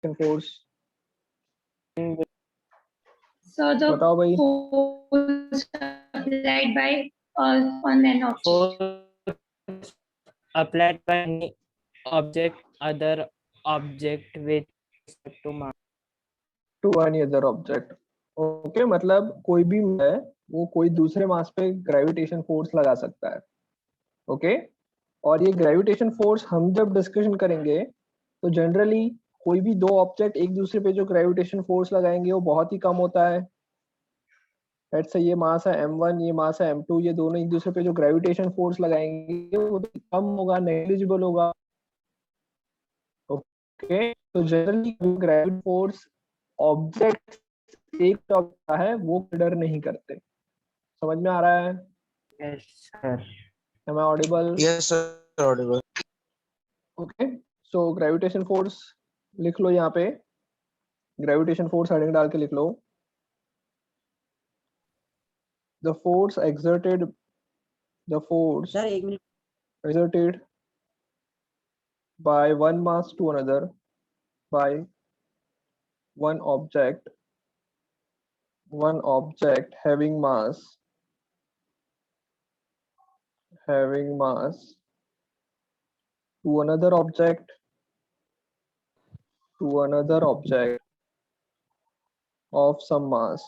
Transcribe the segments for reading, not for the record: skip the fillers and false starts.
force? So the बताओ भाई. force applied by on an object. Force applied by any object, other object with respect to mass. To any other object. Okay, मतलब कोई भी है वो कोई दूसरे मास पे ग्रेविटेशन फोर्स लगा सकता है. ओके, और ये ग्रेविटेशन फोर्स हम जब डिस्कशन करेंगे तो जनरली कोई भी दो ऑब्जेक्ट एक दूसरे पे जो ग्रेविटेशन फोर्स लगाएंगे वो बहुत ही कम होता है. लेट्स से ये मास है m1, ये मास है m2, ये दोनों एक दूसरे पे जो ग्रेविटेशन फोर्स लगाएंगे वो तो कम होगा, नेग्लिजिबल होगा. ओके, तो जनरली ग्रेविटी फोर्स ऑब्जेक्ट एक होता है वो कंसीडर नहीं करते. समझ में आ रहा है? Yes, sir. Am I audible? Yes, sir. Audible. Okay, so gravitation force लिख लो यहाँ पे. ग्रेविटेशन फोर्स हेडिंग डाल के लिख लो. The force exerted, the force sir एक minute exerted by one mass to another by one object having mass to another object of some mass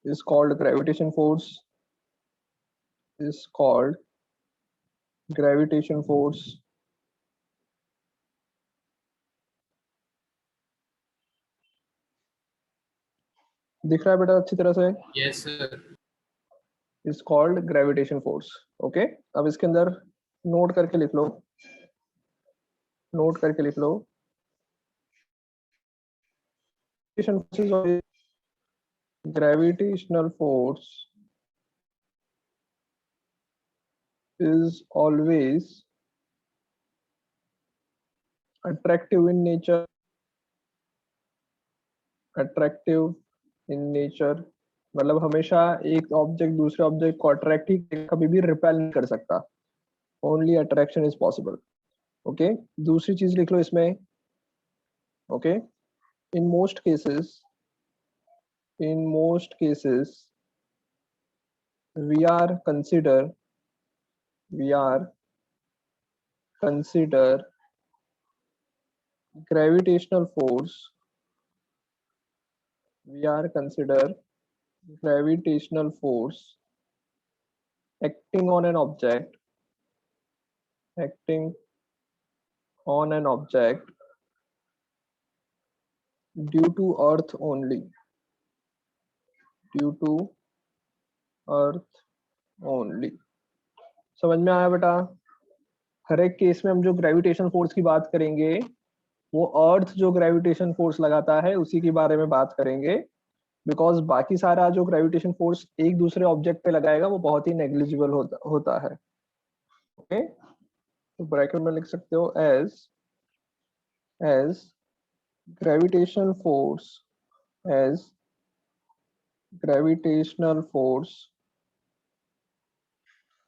is called gravitation force. दिख रहा है बेटा अच्छी तरह से? Yes, sir. Is called gravitation force. Okay, अब इसके अंदर नोट करके लिख लो. Gravitational force is always attractive in nature. मतलब हमेशा एक ऑब्जेक्ट दूसरे ऑब्जेक्ट को अट्रैक्ट ही कभी भी रिपेल नहीं कर सकता. Only attraction is possible. Okay, दूसरी चीज लिख लो इसमें. Okay, in most cases we are consider gravitational force acting on an object due to earth only. समझ में आया बेटा? हर एक केस में हम जो ग्रेविटेशन फोर्स की बात करेंगे वो अर्थ जो ग्रेविटेशन फोर्स लगाता है उसी के बारे में बात करेंगे, बिकॉज बाकी सारा जो ग्रेविटेशन फोर्स एक दूसरे ऑब्जेक्ट पे लगाएगा वो बहुत ही नेग्लिजिबल होता है. ओके, तो ब्रैकेट में लिख सकते हो as gravitational force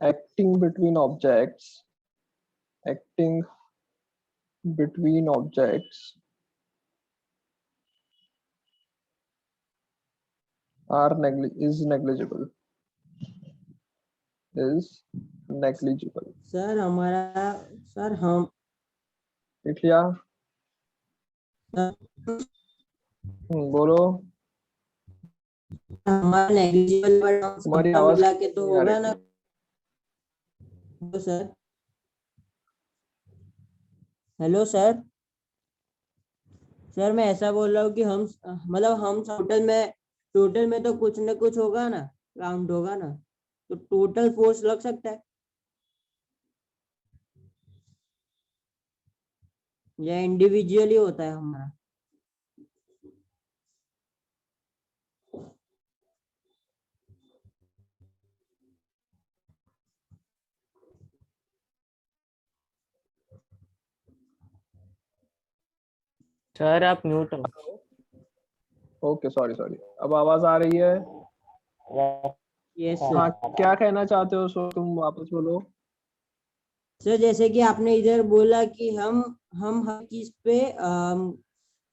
acting between objects is negligible. Sir हमारा सर हम लिख लिया? बोलो. हमारा नेग्लिजिबल तुम्हारी आवाज मिला के तो नहीं आ होगा रही. ना सर. Hello sir. सर मैं ऐसा बोल रहा हूँ कि हम मतलब हम टोटल में तो कुछ न कुछ होगा ना, काउंट होगा ना, तो टोटल फोर्स लग सकता है या इंडिविजुअली होता है हमारा. सर आप म्यूट हो. Okay, sorry. अब आवाज आ रही है? यस हाँ, सर. क्या कहना चाहते हो? सो तुम वापस बोलो. सर जैसे कि आपने इधर बोला कि हम हर चीज पे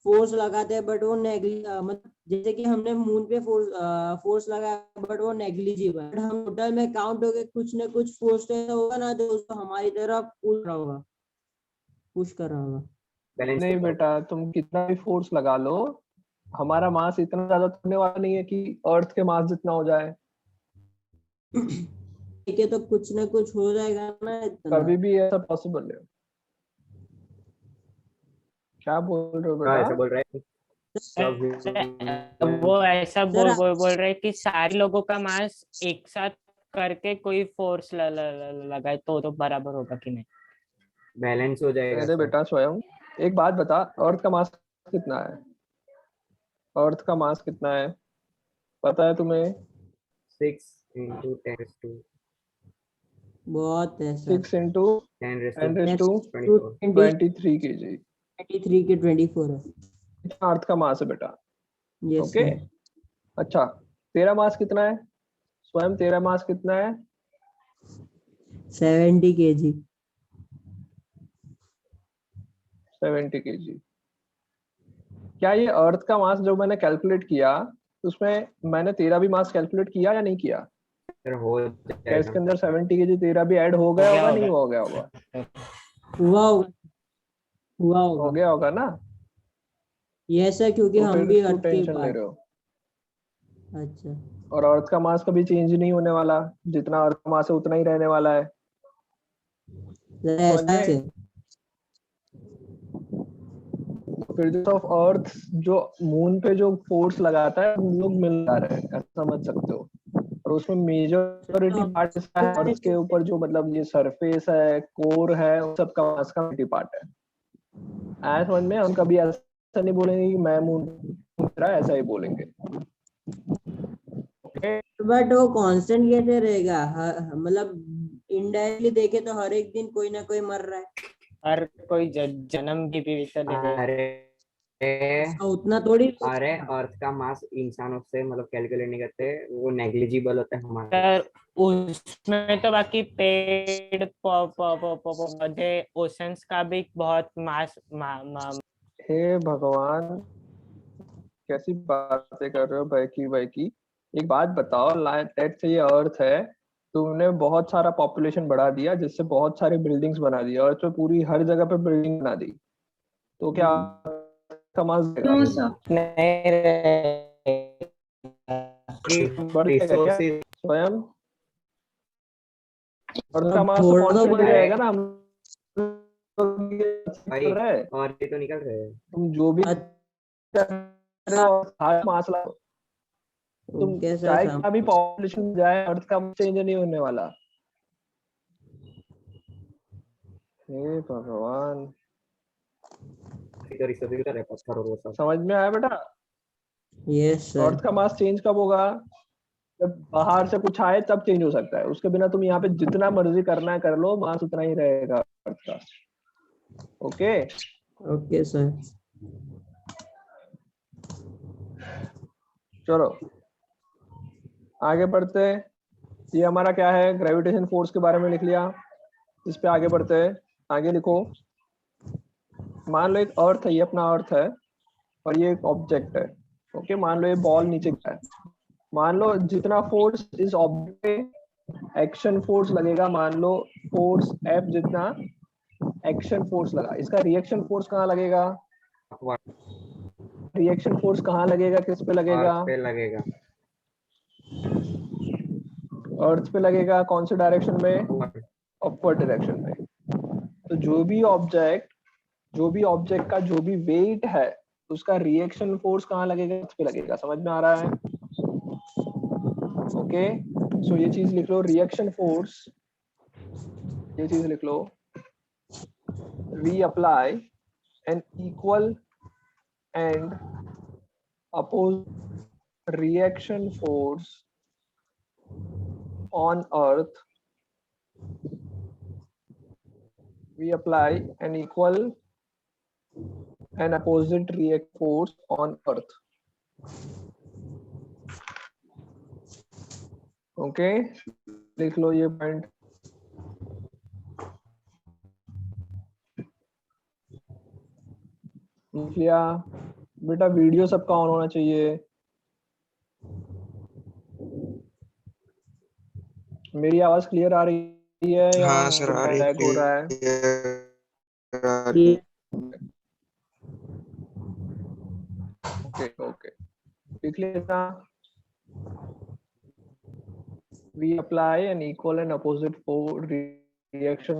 फोर्स लगाते हैं बट वो मतलब जैसे कि हमने मून पे फोर्स लगाया बट वो नेग्लिजिबल, बट हम टोटल में काउंट हो गए कुछ ना कुछ फोर्स तो ऐसा होगा ना जो उसको हमारी तरफ पुश कर रहा होगा। बैलेंस नहीं बेटा, तुम कितना भी फोर्स लगा लो, हमारा मास इतना ज्यादा तो होने वाला नहीं है कि अर्थ के मास जितना हो जाए। ठीक है, तो कुछ ना कुछ हो जाएगा ना इतना। कभी भी ऐसा पॉसिबल है? क्या बोल रहे हो हाँ बेटा? ऐसा बोल रहा है सब वो ऐसा सर बोल रहे कि सारे लोगों का मास एक साथ करके कोई फोर्स लगाए तो बराबर होगा कि नहीं? बैलेंस हो जाएगा अरे सर। बेटा स्वयं, एक बात बता, अर्थ का मास कितना है? अर्थ का मास कितना है पता है तुम्हें? 6 × 10⁻²। बहुत है सर। 6 इंटू 10⁻²⁴। 10⁻23 kg। 23 के 24 है। इतना अर्थ का मास है बेटा। Yes okay, sir. अच्छा, तेरा मास कितना है? स्वयं तेरा मास कितना है? 70 kg। 70 kg। क्या ये अर्थ का मास जो मैंने कैलकुलेट किया, उसमें मैंने तेरा भी मास कैलकुलेट किया या नहीं किया? सर हो क्या जाएगा। इसके अंदर 70 kg तेरा भी ऐड हो गया होगा, नहीं हो गया होगा? हुआ होगा, हुआ हो होगा। गया होगा ना? यस सर, क्योंकि तो हम फिर भी क्यों अर्थ के टेंशन ले पास। रहे हो? अच्छा और अर्थ का मास कभी चेंज नहीं होने वाला, जितना अर्थ का मास है उतना ही रहने वाला है। सर, समझ ऐसा में? है। फिजिक्स ऑफ अर्थ जो मून पे जो फोर्स लगाता है, हम लोग मिल जा रहे हैं, ऐसा समझ सकते हो। और उसमें मेजोरिटी पार्ट इसका है अर्थ के ऊपर, जो मतलब ये सरफेस है, कोर है, उन सब का मास का मेजोरिटी पार्ट है। आया समझ में? हम कभी ऐसा नहीं बोलेंगे कि मैं मून पे ऐसा ही बोलेंगे। ओके, बट वो कांस्टेंट कैसे रहेगा? मतलब इनडायरेक्टली देखे तो हर एक दिन कोई ना कोई मर रहा है। और कोई जन्म भी तो लेगा। उसका उतना थोड़ी अरे रहेगा। अर्थ का मास इंसानों से मतलब कैलकुलेट नहीं करते, वो नेग्लिजिबल होता है हमारे। सर उसमें तो बाकी पेड़ पौधे ओशंस का भी बहुत हे भगवान, कैसी बातें कर रहे हो भाई की। एक बात बताओ, लेट्स से ये अर्थ है, तुमने बहुत सारा पॉपुलेशन बढ़ा दिया, जिससे बहुत सारी बिल्डिंग्स बना दी, अर्थ पे पूरी हर जगह पे बिल्डिंग बना दी, तो क्या समझ देगा? No, sir. नहीं बढ़ जाएगा क्या रिसोर्सेज स्वयं? अर्थ का अब मास तो थोड़ा तो कांस्टेंट ही बढ़ा। रहेगा ना। हम लोग ये भाई, कर रहे हैं, और ये तो निकल रहे हैं। तुम जो भी कर रहे हो हर मास ला, तुम ओके सर, चाहे कितना भी पॉपुलेशन जाए, अर्थ का चेंज नहीं होने वाला। हे भगवान, तो रिसोर्सेज तो रहे पत्थर और वो सब। समझ में आया बेटा? Yes sir. अर्थ का मास चेंज कब होगा? जब बाहर से कुछ आए तब चेंज हो सकता है, उसके बिना तुम यहाँ पे जितना मर्जी करना है कर लो, मास उतना ही रहेगा अर्थ का। Okay, okay sir. चलो आगे बढ़ते हैं। ये हमारा क्या है, ग्रेविटेशन फोर्स के बारे में लिख लिया। इस पे आगे बढ़ते हैं। आगे लिखो, मान लो एक अर्थ है, ये अपना अर्थ है, और ये एक ऑब्जेक्ट है। ओके, मान लो ये बॉल नीचे गिरा है। मान लो जितना फोर्स इस ऑब्जेक्ट पे एक्शन फोर्स लगेगा, मान लो फोर्स F जितना एक्शन फोर्स लगा, इसका रिएक्शन फोर्स कहाँ लगेगा? रिएक्शन फोर्स कहाँ लगेगा, किस पे लगेगा? अर्थ पे लगेगा। अर्थ पे लगेगा। कौन से डायरेक्शन में? Upward। अपवर्ड डायरेक्शन में। तो जो भी ऑब्जेक्ट का जो भी वेट है, उसका रिएक्शन फोर्स कहाँ लगेगा? अर्थ पे लगेगा। समझ में आ रहा है? ओके, सो ये चीज लिख लो, रिएक्शन फोर्स, ये चीज लिख लो। We apply an equal and opposite reaction force on Earth. We apply an equal and opposite react force on Earth. Okay, लिख लो ये पॉइंट। लिख लिया बेटा। वीडियो सबका ऑन होना चाहिए। मेरी आवाज क्लियर आ रही है या हाँ सर आ रही लैग हो रहा है? ये ओके ओके, लिख लेना। We apply an equal and opposite reaction।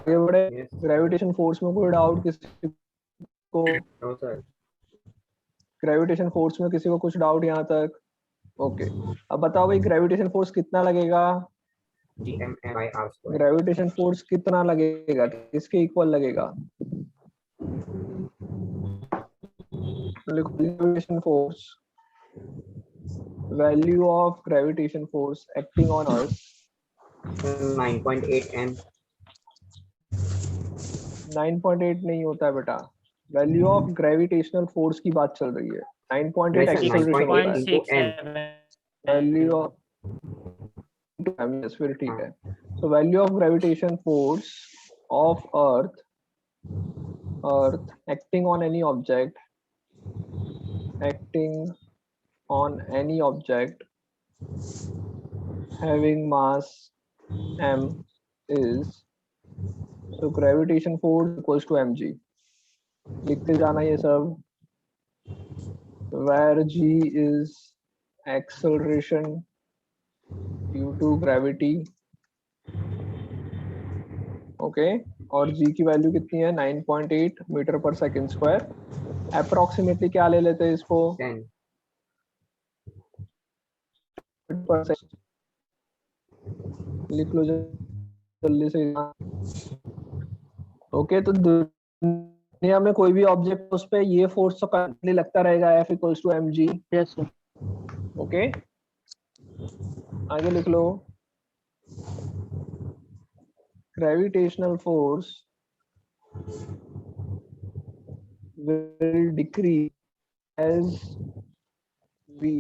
आगे बढ़े। Yes. ग्रेविटेशन फोर्स में कोई डाउट किसी को? No sir. ग्रेविटेशन फोर्स में किसी को कुछ डाउट यहाँ तक? ओके, अब बताओ भाई ग्रेविटेशन फोर्स कितना लगेगा? Gm/r². ग्रेविटेशन फोर्स कितना लगेगा, किसके इक्वल लगेगा? Gravitation force, value of gravitation force acting on earth 9.8 m. 9.8 नहीं होता है बेटा, वैल्यू ऑफ ग्रेविटेशनल फोर्स की बात चल रही है। 9.8 Yes, sir, एक्सेलरेशन होता है। 6.67 वैल्यू ऑफ फिर ठीक है। So value of gravitation force of earth acting on any object having mass m is, so gravitation force equals to mg। लिखते जाना ये सब, where g is acceleration due to gravity। Okay, और g की value कितनी है? 9.8 metre per second square. Approximately क्या ले लेते हैं इसको? 10. लिख लो जल्दी से। ओके, तो दुनिया में कोई भी ऑब्जेक्ट उस पे ये फोर्स तो कंटिन्यूअसली लगता रहेगा, F equals to mg। Yes sir. Okay, आगे लिख लो। Gravitational force will decrease as we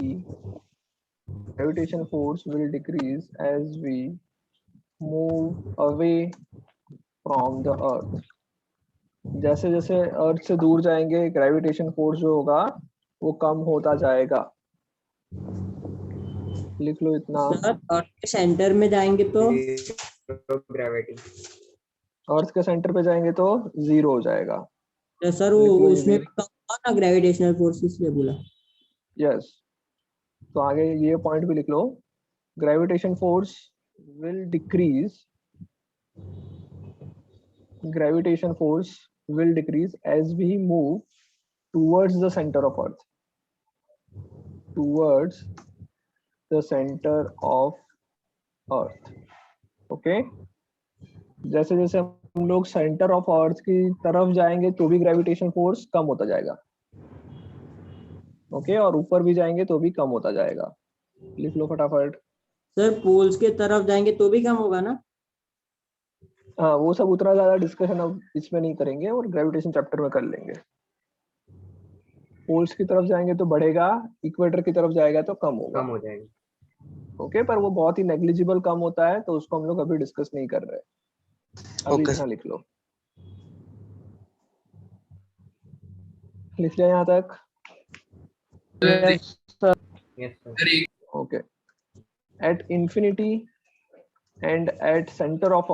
gravitation force will decrease as we move away from the earth। जैसे जैसे अर्थ से दूर जाएंगे ग्रेविटेशन फोर्स जो होगा वो कम होता जाएगा। लिख लो इतना। सर अर्थ के सेंटर में जाएंगे तो Gravity. अर्थ के सेंटर पे जाएंगे तो जीरो हो जाएगा। सर वो लिख लो ये उसमें भी। कम हुआ ना ग्रेविटेशनल फोर्स, इसलिए बोला। यस, तो आगे ये पॉइंट भी लिख लो। Gravitation force will decrease, gravitation force will decrease as we move towards the center of earth, towards the center of earth। Okay, जैसे जैसे हम लोग सेंटर ऑफ अर्थ की तरफ जाएंगे तो भी ग्रेविटेशन फोर्स कम होता जाएगा। ओके, और ऊपर भी जाएंगे तो भी कम होता जाएगा। लिख लो फटाफट। सर पोल्स के तरफ जाएंगे तो भी कम होगा ना? हाँ, वो सब उतना ज्यादा डिस्कशन अब इसमें नहीं करेंगे और ग्रेविटेशन चैप्टर में कर लेंगे। पोल्स की तरफ जाएंगे तो बढ़ेगा, इक्वेटर की तरफ जाएगा तो कम होगा। कम हो जाएगा। ओके, पर वो बहुत ही नेग्लिजिबल कम होता है तो उसको हम लोग अभी डिस्कस नहीं कर रहे। अभी Okay. इतना लिख लो। लिख लिया यहाँ तक? Yes sir. Yes sir. Okay, at infinity and at centre of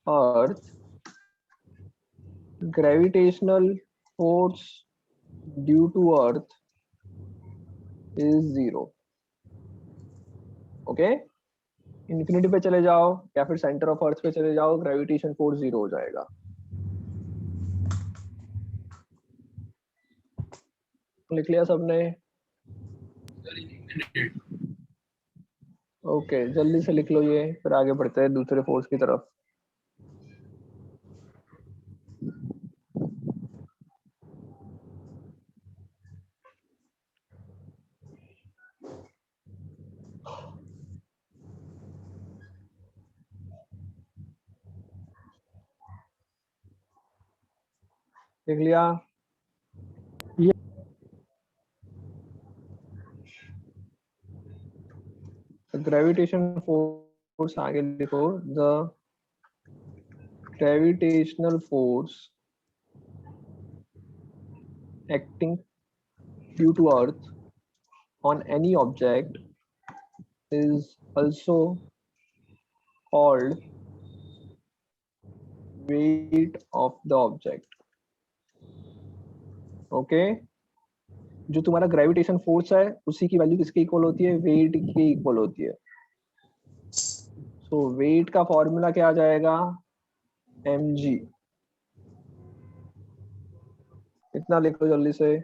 earth gravitational force due to earth is zero। Okay, infinity पे चले जाओ या फिर सेंटर ऑफ अर्थ पे चले जाओ, ग्रेविटेशन फोर्स जीरो हो जाएगा। लिख लिया सबने? ओके, जल्दी से लिख लो ये, फिर आगे बढ़ते हैं दूसरे फोर्स की तरफ। लिख लिया? ग्रेविटेशन फोर्स फोर्स आगे लिखो, the gravitational force acting due to earth on any object is also called weight of the object. Okay जो तुम्हारा ग्रेविटेशन फोर्स है उसी की वैल्यू किसके इक्वल होती है, वेट के इक्वल होती है। सो वेट का फॉर्मूला क्या आ जाएगा, mg। इतना लिखो जल्दी से।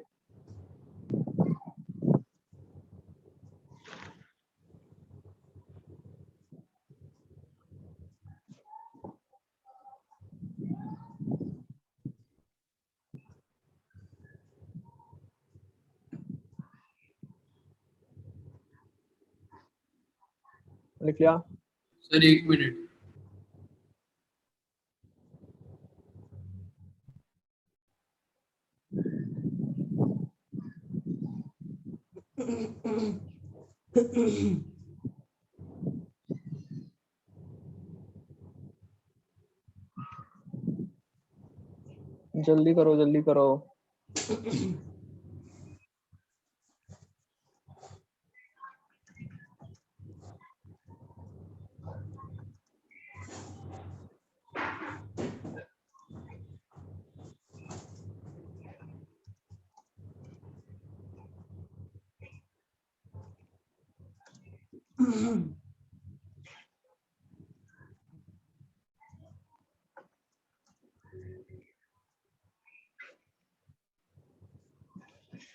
लिख लिया? Sir 1 minute. जल्दी करो जल्दी करो।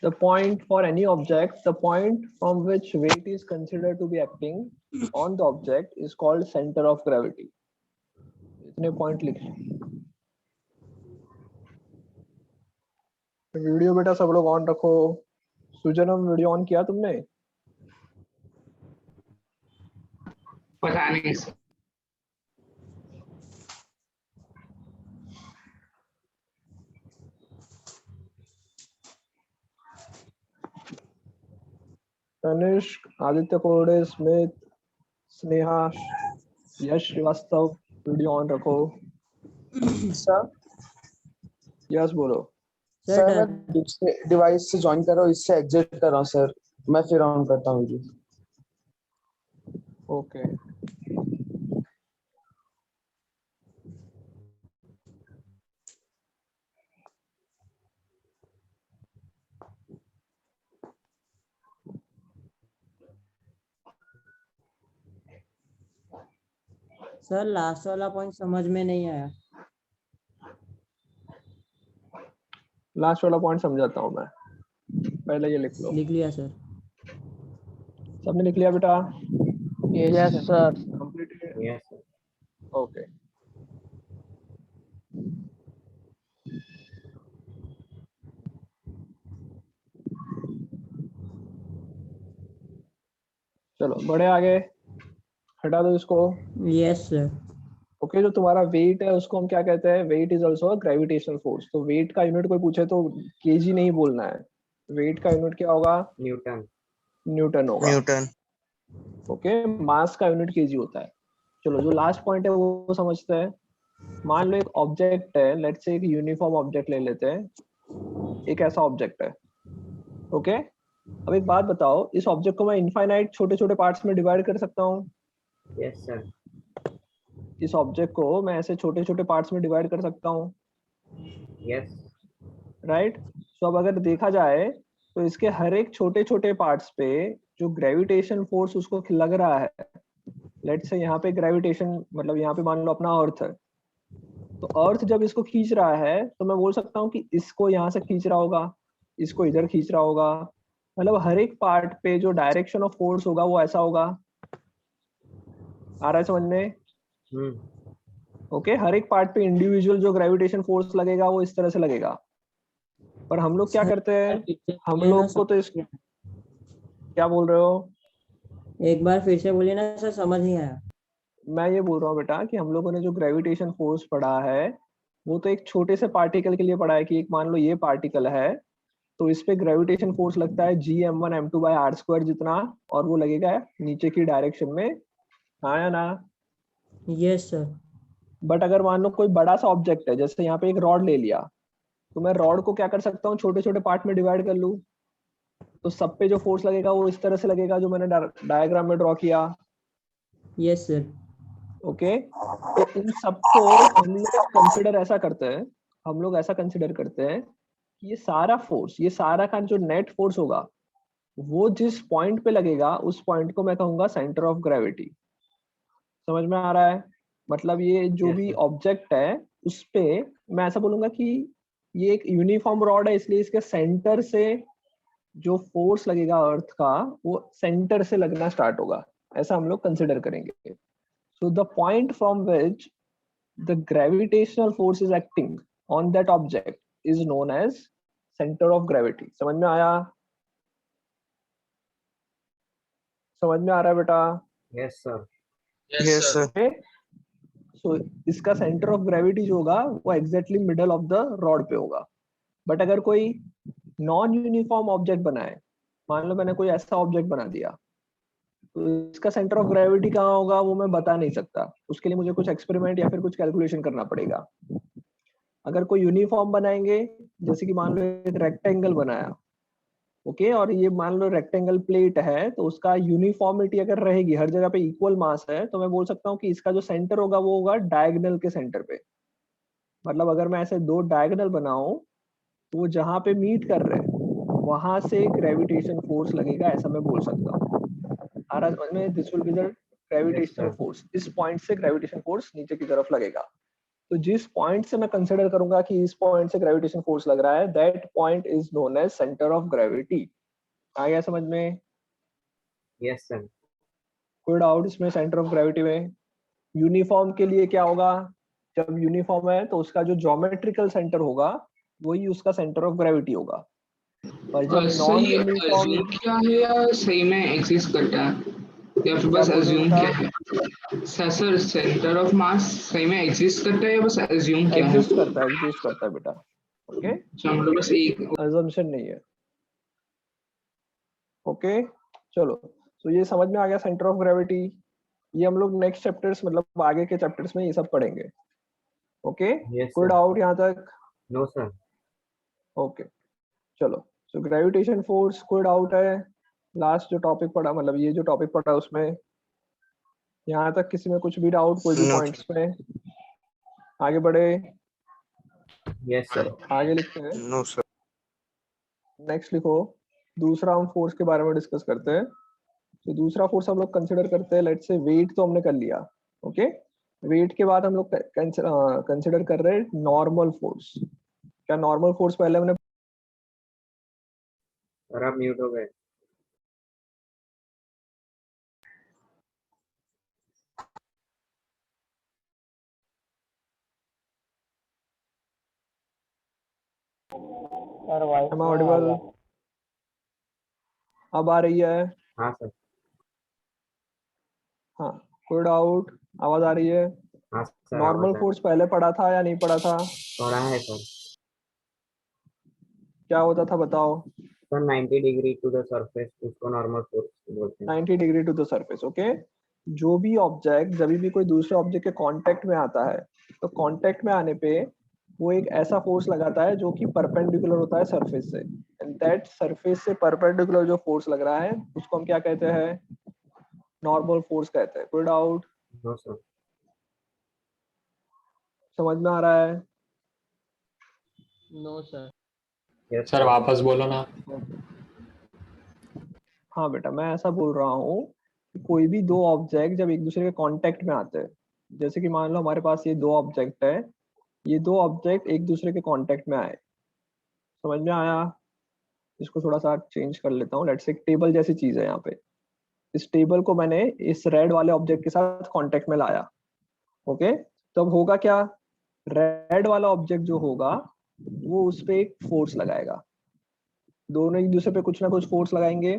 The point for any object, the point from which weight is considered to be acting on the object is called center of gravity. इतने पॉइंट लिखे। वीडियो बेटा सब लोग ऑन रखो। सुजनम वीडियो ऑन किया तुमने? पता नहीं सर। तनिष्क, आदित्य कोरडे, स्मित, स्नेहा, यश श्रीवास्तव वीडियो ऑन रखो। सर यस बोलो। सर मैं दूसरे डिवाइस से ज्वाइन कर रहा हूँ, इससे एग्जिट कर रहा हूँ सर, मैं फिर ऑन करता हूँ वीडियो। ओके सर लास्ट वाला पॉइंट समझ में नहीं आया। लास्ट वाला पॉइंट समझाता हूँ मैं, पहले ये लिख लो। लिख लिया सर। सबने लिख लिया बेटा? Yes sir. Complete? Yes sir. Okay चलो बढ़े आगे, हटा दो इसको। Yes sir. ओके जो तुम्हारा वेट है उसको हम क्या कहते हैं, weight is also gravitational force. तो वेट का यूनिट कोई पूछे तो केजी नहीं बोलना है, वेट का यूनिट क्या होगा, न्यूटन। न्यूटन होगा। न्यूटन। ओके मास का यूनिट केजी होता है। चलो जो लास्ट पॉइंट है वो समझते हैं। मान लो एक ऑब्जेक्ट है, लेट्स से एक यूनिफॉर्म ऑब्जेक्ट ले लेते हैं, एक ऐसा ऑब्जेक्ट है। ओके अब एक बात बताओ, इस ऑब्जेक्ट को मैं इनफाइनाइट छोटे छोटे पार्ट्स में डिवाइड कर सकता हूँ? Yes sir. इस ऑब्जेक्ट को मैं ऐसे छोटे छोटे पार्ट्स में डिवाइड कर सकता हूँ, यस। राइट? सो अब अगर देखा जाए तो इसके हर एक छोटे छोटे पार्ट्स पे जो ग्रेविटेशन फोर्स उसको लग रहा है, लेट्स से यहाँ पे ग्रेविटेशन मतलब यहाँ पे मान लो अपना अर्थ है, तो अर्थ जब इसको खींच रहा है तो मैं बोल सकता हूँ कि इसको यहाँ से खींच रहा होगा, इसको इधर खींच रहा होगा। मतलब हर एक पार्ट पे जो डायरेक्शन ऑफ फोर्स होगा वो ऐसा होगा। आ रहा है समझ में? ओके हर एक पार्ट पे इंडिविजुअल जो ग्रेविटेशन फोर्स लगेगा वो इस तरह से लगेगा। पर हम लोग क्या करते हैं, हम लोग को तो इस, क्या बोल रहे हो? एक बार फिर से बोलिए ना सर, समझ नहीं आया। मैं ये बोल रहा हूँ बेटा कि हम लोगों ने जो ग्रेविटेशन फोर्स पढ़ा है वो तो एक छोटे से पार्टिकल के लिए पढ़ा है कि एक मान लो ये पार्टिकल है तो इस पे ग्रेविटेशन फोर्स लगता है Gm1m2/r² जितना, और वो लगेगा नीचे की डायरेक्शन में, हाँ या ना? Yes sir. बट अगर मान लो कोई बड़ा सा ऑब्जेक्ट है, जैसे यहाँ पे एक रॉड ले लिया, तो मैं रॉड को क्या कर सकता हूँ, छोटे छोटे पार्ट में डिवाइड कर लूँ, तो सब पे जो फोर्स लगेगा वो इस तरह से लगेगा जो मैंने डायग्राम में ड्रॉ किया। Yes sir. ओके, तो इन सबको हम लोग कंसिडर ऐसा करते हैं, हम लोग ऐसा कंसिडर करते हैं कि ये सारा फोर्स, ये सारा का जो नेट फोर्स होगा वो जिस पॉइंट पे लगेगा उस पॉइंट को मैं कहूंगा सेंटर ऑफ ग्रेविटी। समझ में आ रहा है? मतलब ये जो Yes, भी sir. ऑब्जेक्ट है उस पे मैं ऐसा बोलूंगा कि ये एक यूनिफॉर्म रॉड है, इसलिए इसके सेंटर से जो फोर्स लगेगा अर्थ का वो सेंटर से लगना स्टार्ट होगा, ऐसा हम लोग कंसिडर करेंगे। So the point from which the gravitational force is acting on that object is known as centre of gravity. समझ में आया? समझ में आ रहा है बेटा? Yes, sir. Yes, sir. Okay, so इसका सेंटर ऑफ ग्रेविटी जो होगा वो exactly middle of the rod पे होगा। बट अगर कोई नॉन यूनिफॉर्म ऑब्जेक्ट बनाए, मान लो मैंने कोई ऐसा ऑब्जेक्ट बना दिया, तो इसका सेंटर ऑफ ग्रेविटी कहाँ होगा वो मैं बता नहीं सकता, उसके लिए मुझे कुछ एक्सपेरिमेंट या फिर कुछ कैलकुलेशन करना पड़ेगा। अगर कोई यूनिफॉर्म बनाएंगे, जैसे कि मान लो एक रेक्टेंगल बनाया, ओके, और ये मान लो रेक्टेंगल प्लेट है, तो उसका यूनिफॉर्मिटी अगर रहेगी, हर जगह पे इक्वल मास है, तो मैं बोल सकता हूँ कि इसका जो सेंटर होगा वो होगा डायगोनल के सेंटर पे। मतलब अगर मैं ऐसे दो डायगोनल बनाऊं तो वो जहां पे मीट कर रहे हैं वहां से ग्रेविटेशन फोर्स लगेगा, ऐसा मैं बोल सकता हूँ। आ रहा समझ में? This will be the gravitational sir. Force. इस पॉइंट से ग्रेविटेशन फोर्स नीचे की तरफ लगेगा। तो जिस पॉइंट से मैं कंसिडर करूंगा कि इस पॉइंट से ग्रेविटेशन फोर्स लग रहा है, that point is known as centre of gravity. आ गया समझ में? Yes, sir. कोई डाउट इसमें? सेंटर ऑफ ग्रेविटी में यूनिफॉर्म के लिए क्या होगा, जब यूनिफॉर्म है तो उसका जो ज्योमेट्रिकल सेंटर होगा वही उसका सेंटर ऑफ ग्रेविटी होगा। और जब नॉन सही यूनिफॉर्म, अज्यूम किया है या सही में एग्जिस्ट करता है, या फिर क्या बस बोल रहे हो अज्यूम बेटा? किया है? सर सेंटर ऑफ मास सही में एग्जिस्ट करता है या बस अज्यूम किया है? एग्जिस्ट करता है, एग्जिस्ट करता है बेटा। ओके, अच्छा, मतलब बस एक। अजम्पशन नहीं है। ओके, चलो, तो ये समझ में आ गया सेंटर ऑफ ग्रेविटी। ये हम लोग नेक्स्ट चैप्टर्स, मतलब आगे के चैप्टर्स में ये सब पढ़ेंगे। ओके, Yes, कोई sir. डाउट यहाँ तक? No, sir. ओके, चलो, सो ग्रेविटेशन फोर्स, कोई डाउट है? लास्ट जो टॉपिक पढ़ा, मतलब ये जो टॉपिक पढ़ा उसमें यहाँ तक किसी में कुछ भी डाउट, कोई भी No, पॉइंट्स में? आगे बढ़े, Yes, sir. आगे लिखते हैं। no sir. नेक्स्ट लिखो, दूसरा हम फोर्स के बारे में डिस्कस करते हैं। तो दूसरा फोर्स हम लोग कंसिडर करते हैं, लेट्स से वेट तो हमने कर लिया। ओके, वेट के बाद हम लोग कंसिडर कर रहे हैं नॉर्मल फोर्स। क्या नॉर्मल फोर्स पहले हमने और आप म्यूट हो गए। सर वॉइस am I नहीं आ audible? रहा। अब आ रही है? हाँ सर। हाँ, कोई डाउट? आवाज आ रही है? हाँ सर, नॉर्मल आवाज आ फोर्स पहले पढ़ा था या नहीं पढ़ा था? पढ़ा है सर। क्या होता था बताओ? Sir 90 degree to the surface, उसको नॉर्मल फोर्स बोलते हैं। 90 degree to the surface. Okay, जो भी ऑब्जेक्ट जब भी कोई दूसरे ऑब्जेक्ट के कांटेक्ट में आता है, तो कांटेक्ट में आने पे वो एक ऐसा फोर्स लगाता है जो कि परपेंडिकुलर होता है सरफेस से, एंड दैट सरफेस से परपेंडिकुलर जो फोर्स लग रहा है उसको हम क्या कहते हैं? नॉर्मल फोर्स कहते हैं। कोई डाउट? No sir. समझ में आ रहा है? No sir. यस सर वापस बोलो ना। हाँ बेटा, मैं ऐसा बोल रहा हूँ कि कोई भी दो ऑब्जेक्ट जब एक दूसरे के कांटेक्ट में आते हैं, जैसे कि मान लो हमारे पास ये दो ऑब्जेक्ट है, ये दो ऑब्जेक्ट एक दूसरे के कांटेक्ट में आए, समझ में आया? इसको थोड़ा सा चेंज कर लेता हूँ। लेट्स से एक टेबल जैसी चीज है यहाँ पे, इस टेबल को मैंने इस रेड वाले ऑब्जेक्ट के साथ कांटेक्ट में लाया। ओके, तो अब होगा क्या, रेड वाला ऑब्जेक्ट जो होगा वो उस पे एक फोर्स लगाएगा, दोनों एक दूसरे पे कुछ ना कुछ फोर्स लगाएंगे।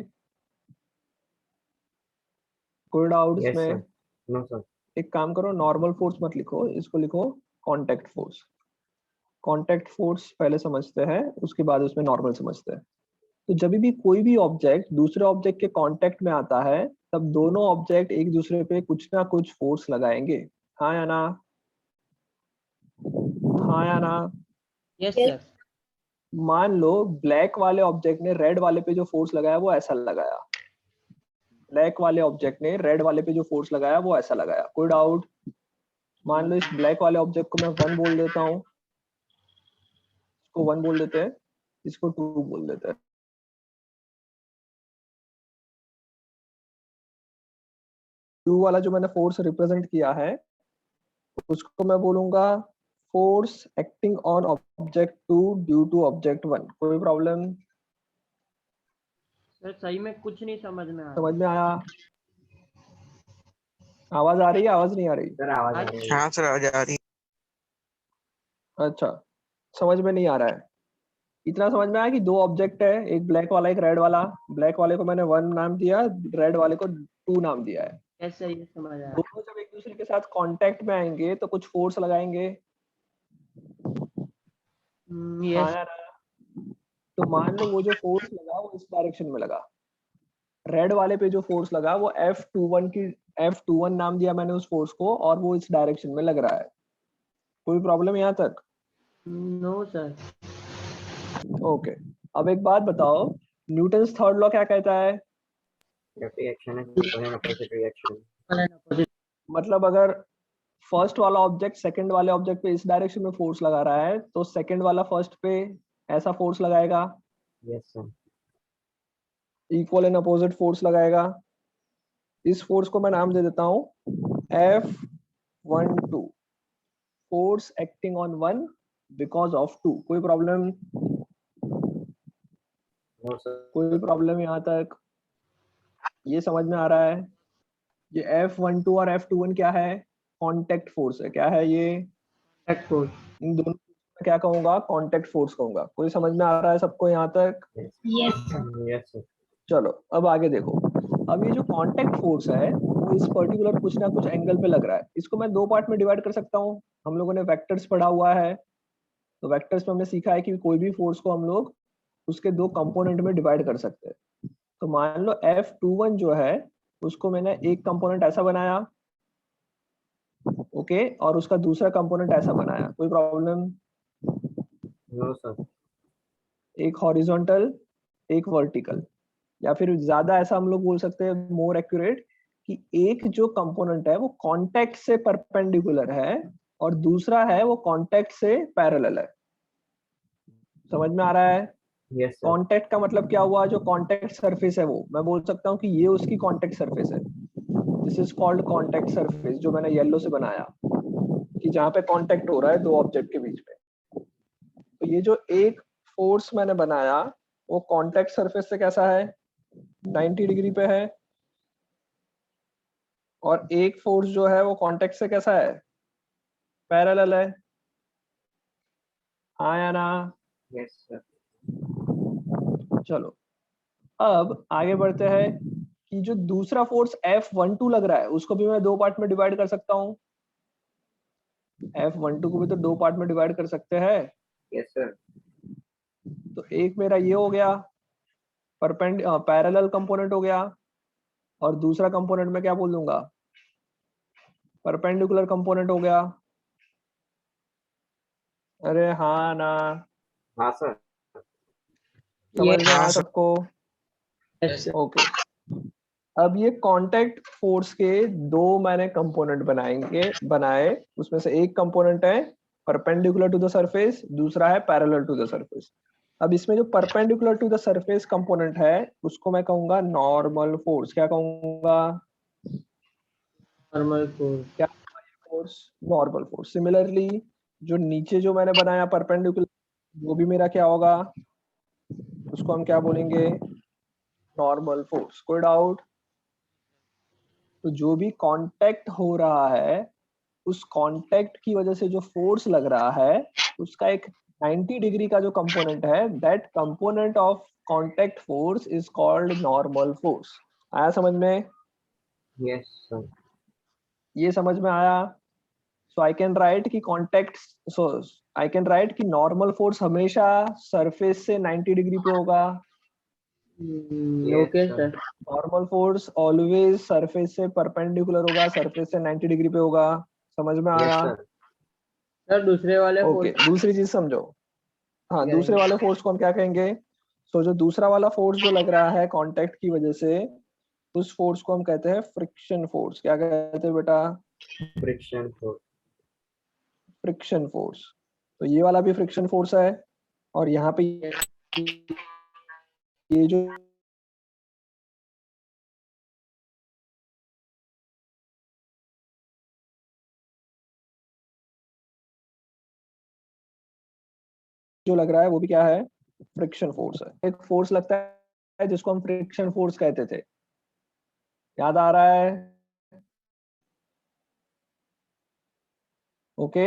कोई डाउट यस इसमें? सर। No sir. एक काम करो, नॉर्मल फोर्स मत लिखो, इसको लिखो कांटेक्ट फोर्स। कांटेक्ट फोर्स पहले समझते हैं, उसके बाद उसमें नॉर्मल समझते हैं। तो जब भी कोई भी ऑब्जेक्ट दूसरे ऑब्जेक्ट के कांटेक्ट में आता है, तब दोनों ऑब्जेक्ट एक दूसरे पे कुछ ना कुछ फोर्स लगाएंगे, हाँ या ना? हाँ या ना? Yes sir. मान लो ब्लैक वाले ऑब्जेक्ट ने रेड वाले पे जो फोर्स लगाया वो ऐसा लगाया, ब्लैक वाले ऑब्जेक्ट ने रेड वाले पे जो फोर्स लगाया वो ऐसा लगाया, कोई डाउट? मान लो इस ब्लैक वाले ऑब्जेक्ट को मैं 1 बोल देता हूँ, इसको 1 बोल देते हैं, इसको 2 बोल देते हैं। टू वाला जो मैंने फोर्स रिप्रेजेंट किया है उसको मैं बोलूंगा force acting on object 2 due to object 1। कोई प्रॉब्लम? सर सही में कुछ नहीं समझ में आ समझ में आया? आवाज आ रही है, आवाज नहीं आ रही? सर आवाज आ रही है। हाँ सर आवाज आ रही। अच्छा, समझ में नहीं आ रहा है? इतना समझ में आया कि दो ऑब्जेक्ट है, एक ब्लैक वाला एक रेड वाला, ब्लैक वाले को मैंने 1 नाम दिया, रेड वाले को 2 नाम दिया है। ऐसा ही समझ आया। दोनों जब एक दूसरे के साथ कांटेक्ट में आएंगे तो कुछ फोर्स लगाएंगे। हाँ यस। या ना? तो मान लो वो जो फोर्स लगा वो इस डायरेक्शन में लगा, रेड वाले पे जो फोर्स लगा वो F21 नाम दिया मैंने उस फोर्स को, और वो इस डायरेक्शन में लग रहा है। कोई प्रॉब्लम यहाँ तक? No sir. ओके, अब एक बात बताओ, न्यूटन्स थर्ड लॉ क्या कहता है? रिएक्शन है इक्वल एंड अपोजिट रिएक्शन। मतलब अगर फर्स्ट वाला ऑब्जेक्ट सेकंड वाले ऑब्जेक्ट पे इस डायरेक्शन में फोर्स लगा रहा है तो सेकंड वाला फर्स्ट पे ऐसा फोर्स लगाएगा, yes sir. Equal and opposite force लगाएगा। इस फोर्स को मैं नाम दे देता हूँ F12, force acting on 1 because of 2। कोई प्रॉब्लम? No sir. कोई प्रॉब्लम यहाँ तक? ये समझ में आ रहा है? ये F12 और F21 क्या है? कांटेक्ट फोर्स है। क्या है ये? इन दोनों को क्या कहूंगा? कांटेक्ट फोर्स कहूंगा। कोई समझ में आ रहा है सबको यहाँ तक? Yes. Yes sir. चलो अब आगे देखो। अब ये जो कांटेक्ट फोर्स है वो इस पर्टिकुलर कुछ ना कुछ एंगल पे लग रहा है। इसको मैं 2 पार्ट में डिवाइड कर सकता हूँ। हम लोगों ने वेक्टर्स पढ़ा हुआ है, तो वेक्टर्स में हमने सीखा है कि कोई भी फोर्स को हम लोग उसके 2 कंपोनेंट में डिवाइड कर सकते हैं। तो मान लो F21 जो है उसको मैंने एक कंपोनेंट ऐसा बनाया, ओके, और उसका दूसरा कंपोनेंट ऐसा बनाया। कोई प्रॉब्लम? No sir. एक हॉरिजॉन्टल एक वर्टिकल, या फिर ज्यादा ऐसा हम लोग बोल सकते हैं, मोर एक्यूरेट, कि एक जो कंपोनेंट है वो कांटेक्ट से परपेंडिकुलर है और दूसरा है वो कांटेक्ट से पैरेलल है। समझ में आ रहा है? Yes sir. कांटेक्ट का मतलब क्या हुआ? जो कांटेक्ट सरफेस है वो मैं बोल सकता हूँ कि ये उसकी कांटेक्ट सरफेस है, this is called contact surface, जो मैंने येलो से बनाया कि जहां पे कांटेक्ट हो रहा है दो ऑब्जेक्ट के बीच में। तो ये जो एक फोर्स मैंने बनाया वो कांटेक्ट सरफेस से कैसा है? 90 डिग्री पे है, और एक फोर्स जो है वो कांटेक्ट से कैसा है? पैरेलल है। हाँ या ना? Yes sir. चलो अब आगे बढ़ते हैं कि जो दूसरा फोर्स F12 लग रहा है उसको भी मैं 2 पार्ट में डिवाइड कर सकता हूँ। F12 को भी तो 2 पार्ट में डिवाइड कर सकते हैं। Yes sir. तो एक मेरा ये हो गया पैरेलल कंपोनेंट हो गया, और दूसरा कंपोनेंट में क्या बोल दूंगा? परपेंडिकुलर कंपोनेंट हो गया। अरे हाँ ना? हाँ सर। समझ में आया सबको? ओके, अब ये कांटेक्ट फोर्स के 2 मैंने कंपोनेंट बनाए, उसमें से एक कंपोनेंट है परपेंडिकुलर टू द सरफेस, दूसरा है पैरेलल टू द सरफेस। अब इसमें जो perpendicular to the surface component है उसको मैं कहूंगा नॉर्मल फोर्स। क्या कहूंगा? Normal force. क्या फोर्स? Normal force. सिमिलरली जो नीचे जो मैंने बनाया परपेंडिकुलर, वो भी मेरा क्या होगा? उसको हम क्या बोलेंगे? Normal force. कोई डाउट? तो जो भी कांटेक्ट हो रहा है उस कांटेक्ट की वजह से जो फोर्स लग रहा है उसका एक 90 डिग्री का जो कंपोनेंट है, that component of contact force is called normal force. आया समझ में? Yes sir. ये समझ में आया? सो आई कैन राइट कि contact, so I can write कि नॉर्मल फोर्स हमेशा सरफेस से 90 डिग्री पे होगा। Okay sir. Normal force always surface से परपेंडिकुलर होगा, सरफेस से 90 डिग्री पे होगा। समझ में यस आया? सर। सर दूसरे वाले ओके, दूसरी चीज समझो। हाँ, दूसरे वाले फोर्स को हम क्या कहेंगे? तो जो दूसरा वाला फोर्स जो लग रहा है कांटेक्ट की वजह से, उस फोर्स को हम कहते हैं फ्रिक्शन फोर्स। क्या कहते हैं बेटा? Friction force. Friction force. तो ये वाला भी फ्रिक्शन फोर्स है, और यहाँ पे ये जो लग रहा है वो भी क्या है? फ्रिक्शन फोर्स है। एक फोर्स लगता है जिसको हम फ्रिक्शन फोर्स कहते थे, याद आ रहा है? ओके,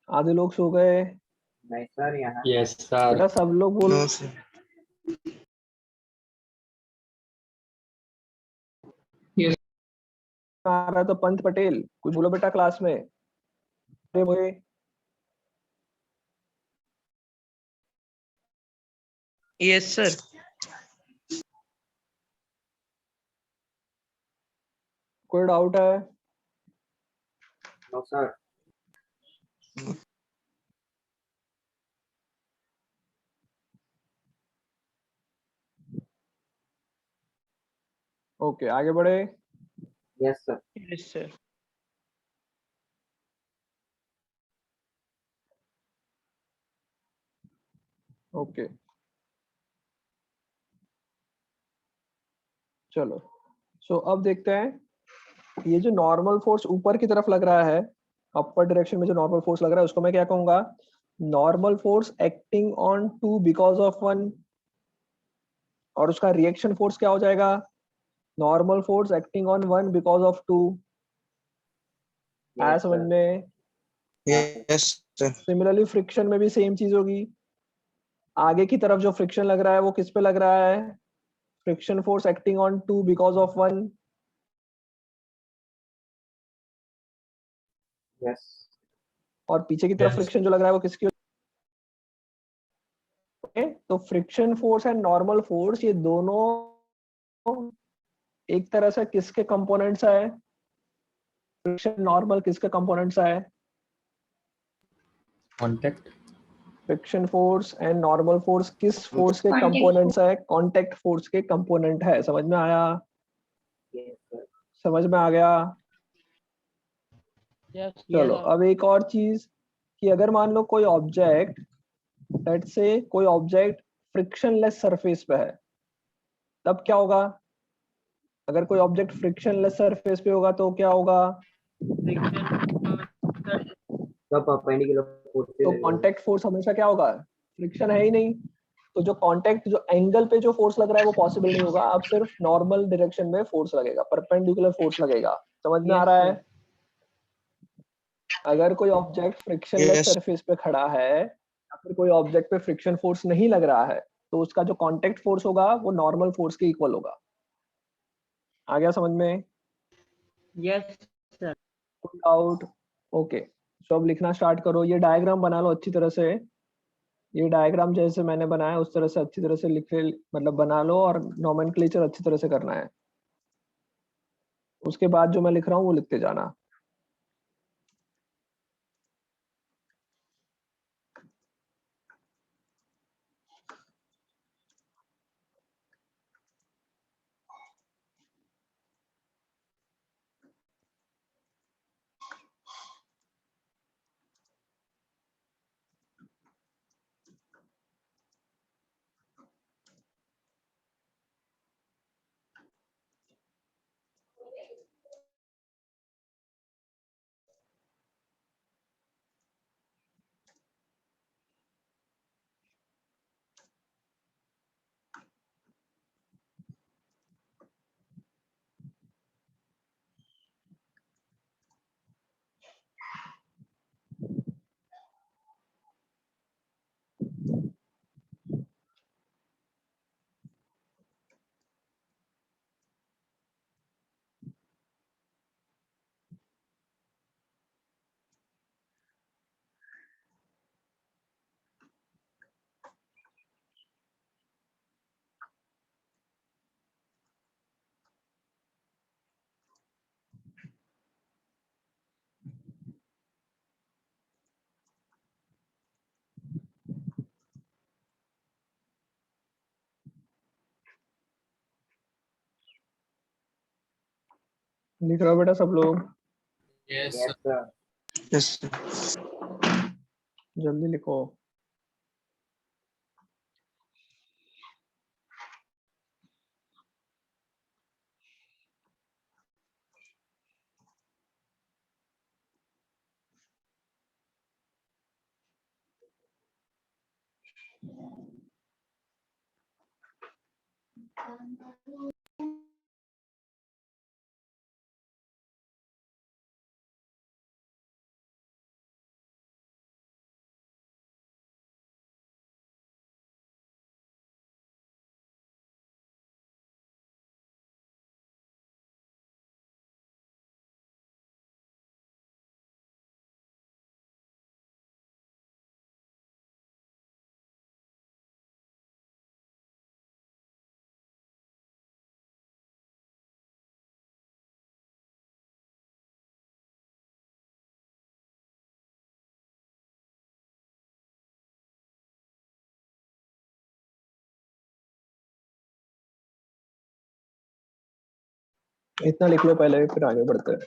आधे लोग सो गए। नहीं सर यहाँ। Yes sir. बेटा सब लोग बोलो। No sir. आ रहा तो पंत पटेल कुछ बोलो बेटा क्लास में। अरे मुझे यस सर। कोई डाउट है? No sir. ओके, आगे बढ़े। Yes sir. Yes sir. Okay, चलो। सो अब देखते हैं, ये जो नॉर्मल फोर्स ऊपर की तरफ लग रहा है, अपर डायरेक्शन में जो नॉर्मल फोर्स लग रहा है उसको मैं क्या कहूंगा? Normal force acting on two because of one. और उसका रिएक्शन फोर्स क्या हो जाएगा? Normal force acting on one because of two. आया यस समझ सर। में? Yes sir. सिमिलरली फ्रिक्शन में भी सेम चीज होगी। आगे की तरफ जो फ्रिक्शन लग रहा है वो किस पे लग रहा है? Friction force acting on two because of one. Yes. और पीछे की तरफ फ्रिक्शन जो लग रहा है वो किसकी? तो friction force and normal force ये दोनों एक तरह से किसके कंपोनेंट्स है? फ्रिक्शन नॉर्मल किसके कंपोनेंट्स है? Contact. Friction force and normal force किस फोर्स के Contact कंपोनेंट्स है? कांटेक्ट फोर्स के कंपोनेंट है। समझ में आया? Yes sir. समझ में आ गया? यस चलो, अब एक और चीज, कि अगर मान लो कोई ऑब्जेक्ट, लेट से कोई ऑब्जेक्ट फ्रिक्शनलेस सरफेस पे है, तब क्या होगा? अगर कोई ऑब्जेक्ट फ्रिक्शनलेस सरफेस पे होगा तो क्या होगा? तो परपेंडिकुलर फोर्स से तो लगेगा। कांटेक्ट फोर्स हमेशा क्या होगा? फ्रिक्शन है ही नहीं, तो जो कांटेक्ट जो एंगल पे जो फोर्स लग रहा है वो पॉसिबल नहीं होगा। अब सिर्फ नॉर्मल डायरेक्शन में फोर्स लगेगा, परपेंडिकुलर फोर्स लगेगा। समझ में आ रहा है? अगर कोई ऑब्जेक्ट फ्रिक्शनलेस यस। सरफेस पे खड़ा है, या फिर कोई ऑब्जेक्ट पे फ्रिक्शन फोर्स नहीं लग रहा है, तो उसका जो कांटेक्ट फोर्स होगा वो नॉर्मल फोर्स के इक्वल होगा। आ गया समझ में? Yes sir. कोई डाउट? ओके, तो अब लिखना स्टार्ट करो। ये डायग्राम बना लो अच्छी तरह से। ये डायग्राम जैसे मैंने बनाया उस तरह से अच्छी तरह से लिखे, मतलब बना लो, और नोमेनक्लेचर अच्छी तरह से करना है। उसके बाद जो मैं लिख रहा हूँ वो लिखते जाना। लिख रहे हो बेटा सब लोग? Yes, sir. Yes, sir. जल्दी लिखो। इतना लिख लो पहले, फिर आगे बढ़ते हैं।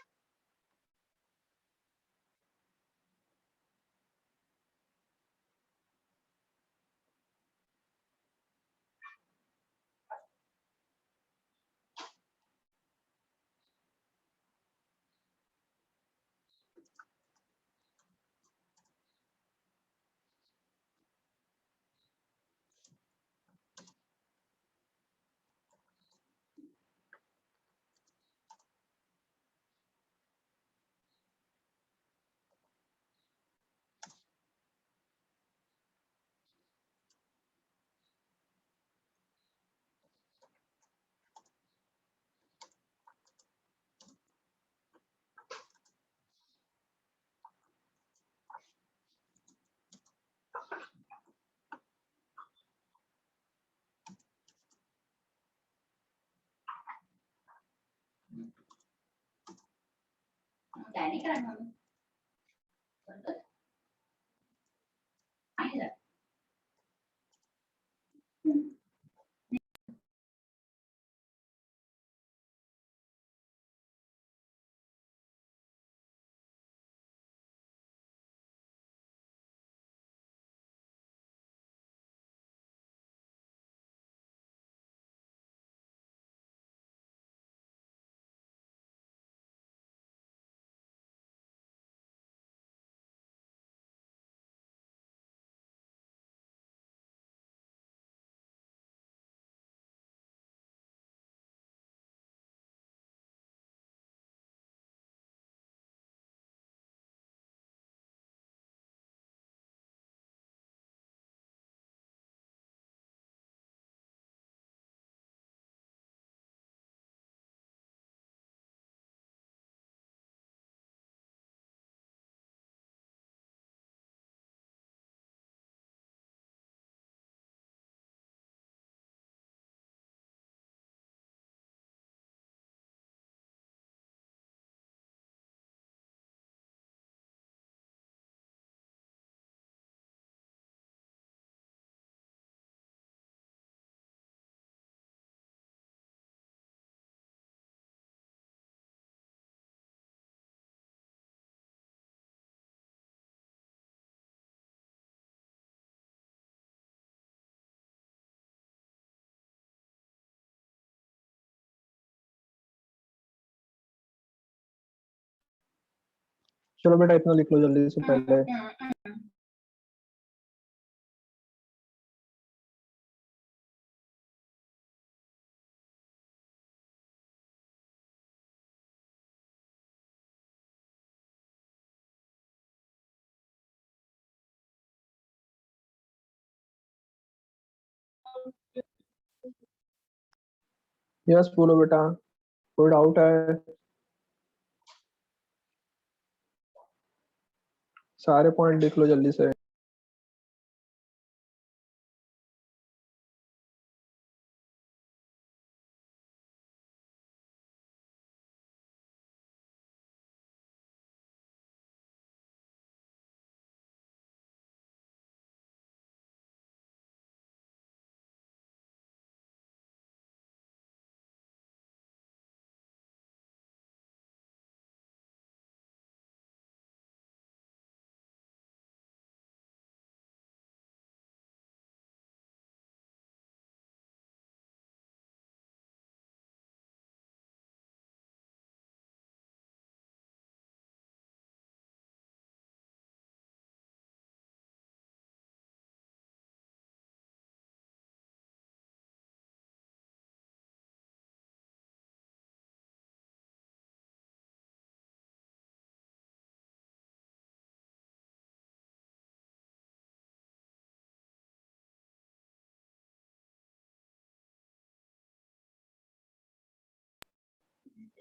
चलो बेटा इतना लिख लो जल्दी से पहले। यस बोलो बेटा, कोई डाउट है? सारे पॉइंट लिख लो जल्दी से।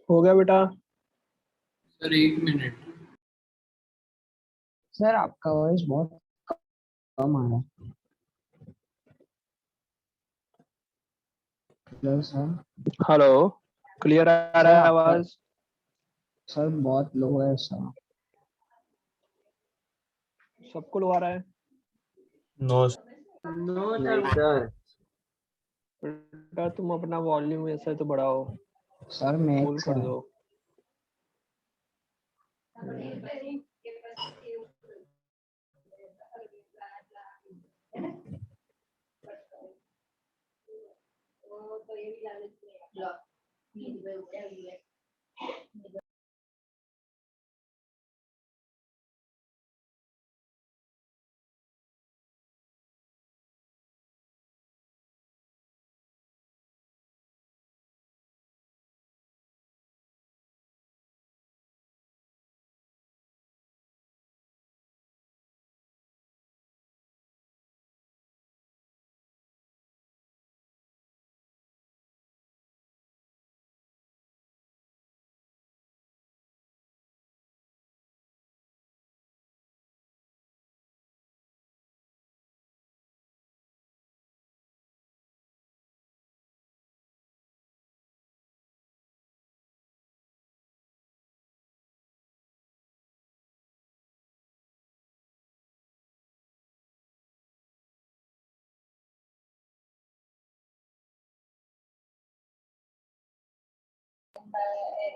हो गया बेटा? Sir 1 minute. सर आपका वॉइस बहुत कम आ रहा है। Hello sir. हेलो, क्लियर आ रहा है आवाज? सर बहुत लो है सर। सबको लो आ रहा है? नो नहीं सर। बेटा तुम अपना वॉल्यूम ऐसा तो बढ़ाओ, सर फुल मैक्स कर है। दो।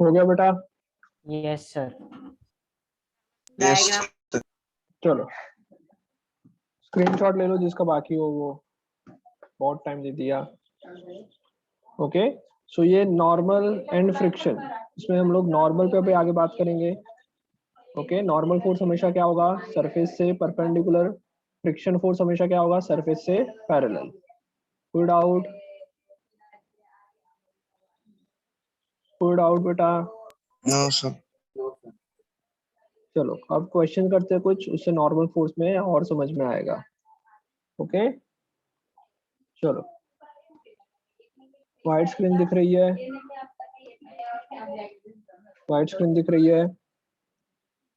हो गया बेटा? Yes sir. यस चलो स्क्रीनशॉट ले लो जिसका बाकी हो, वो बहुत टाइम दे दिया। ओके, सो ये नॉर्मल एंड फ्रिक्शन, इसमें हम लोग नॉर्मल पे अभी आगे बात करेंगे। ओके, नॉर्मल फोर्स हमेशा क्या होगा? सरफेस से परपेंडिकुलर। फ्रिक्शन फोर्स हमेशा क्या होगा? सरफेस से पैरेलल। कोई डाउट? कोई डाउट बेटा? No sir. चलो अब क्वेश्चन करते हैं कुछ, उससे नॉर्मल फोर्स में और समझ में आएगा। ओके चलो, वाइट स्क्रीन दिख रही है? वाइट स्क्रीन दिख रही है?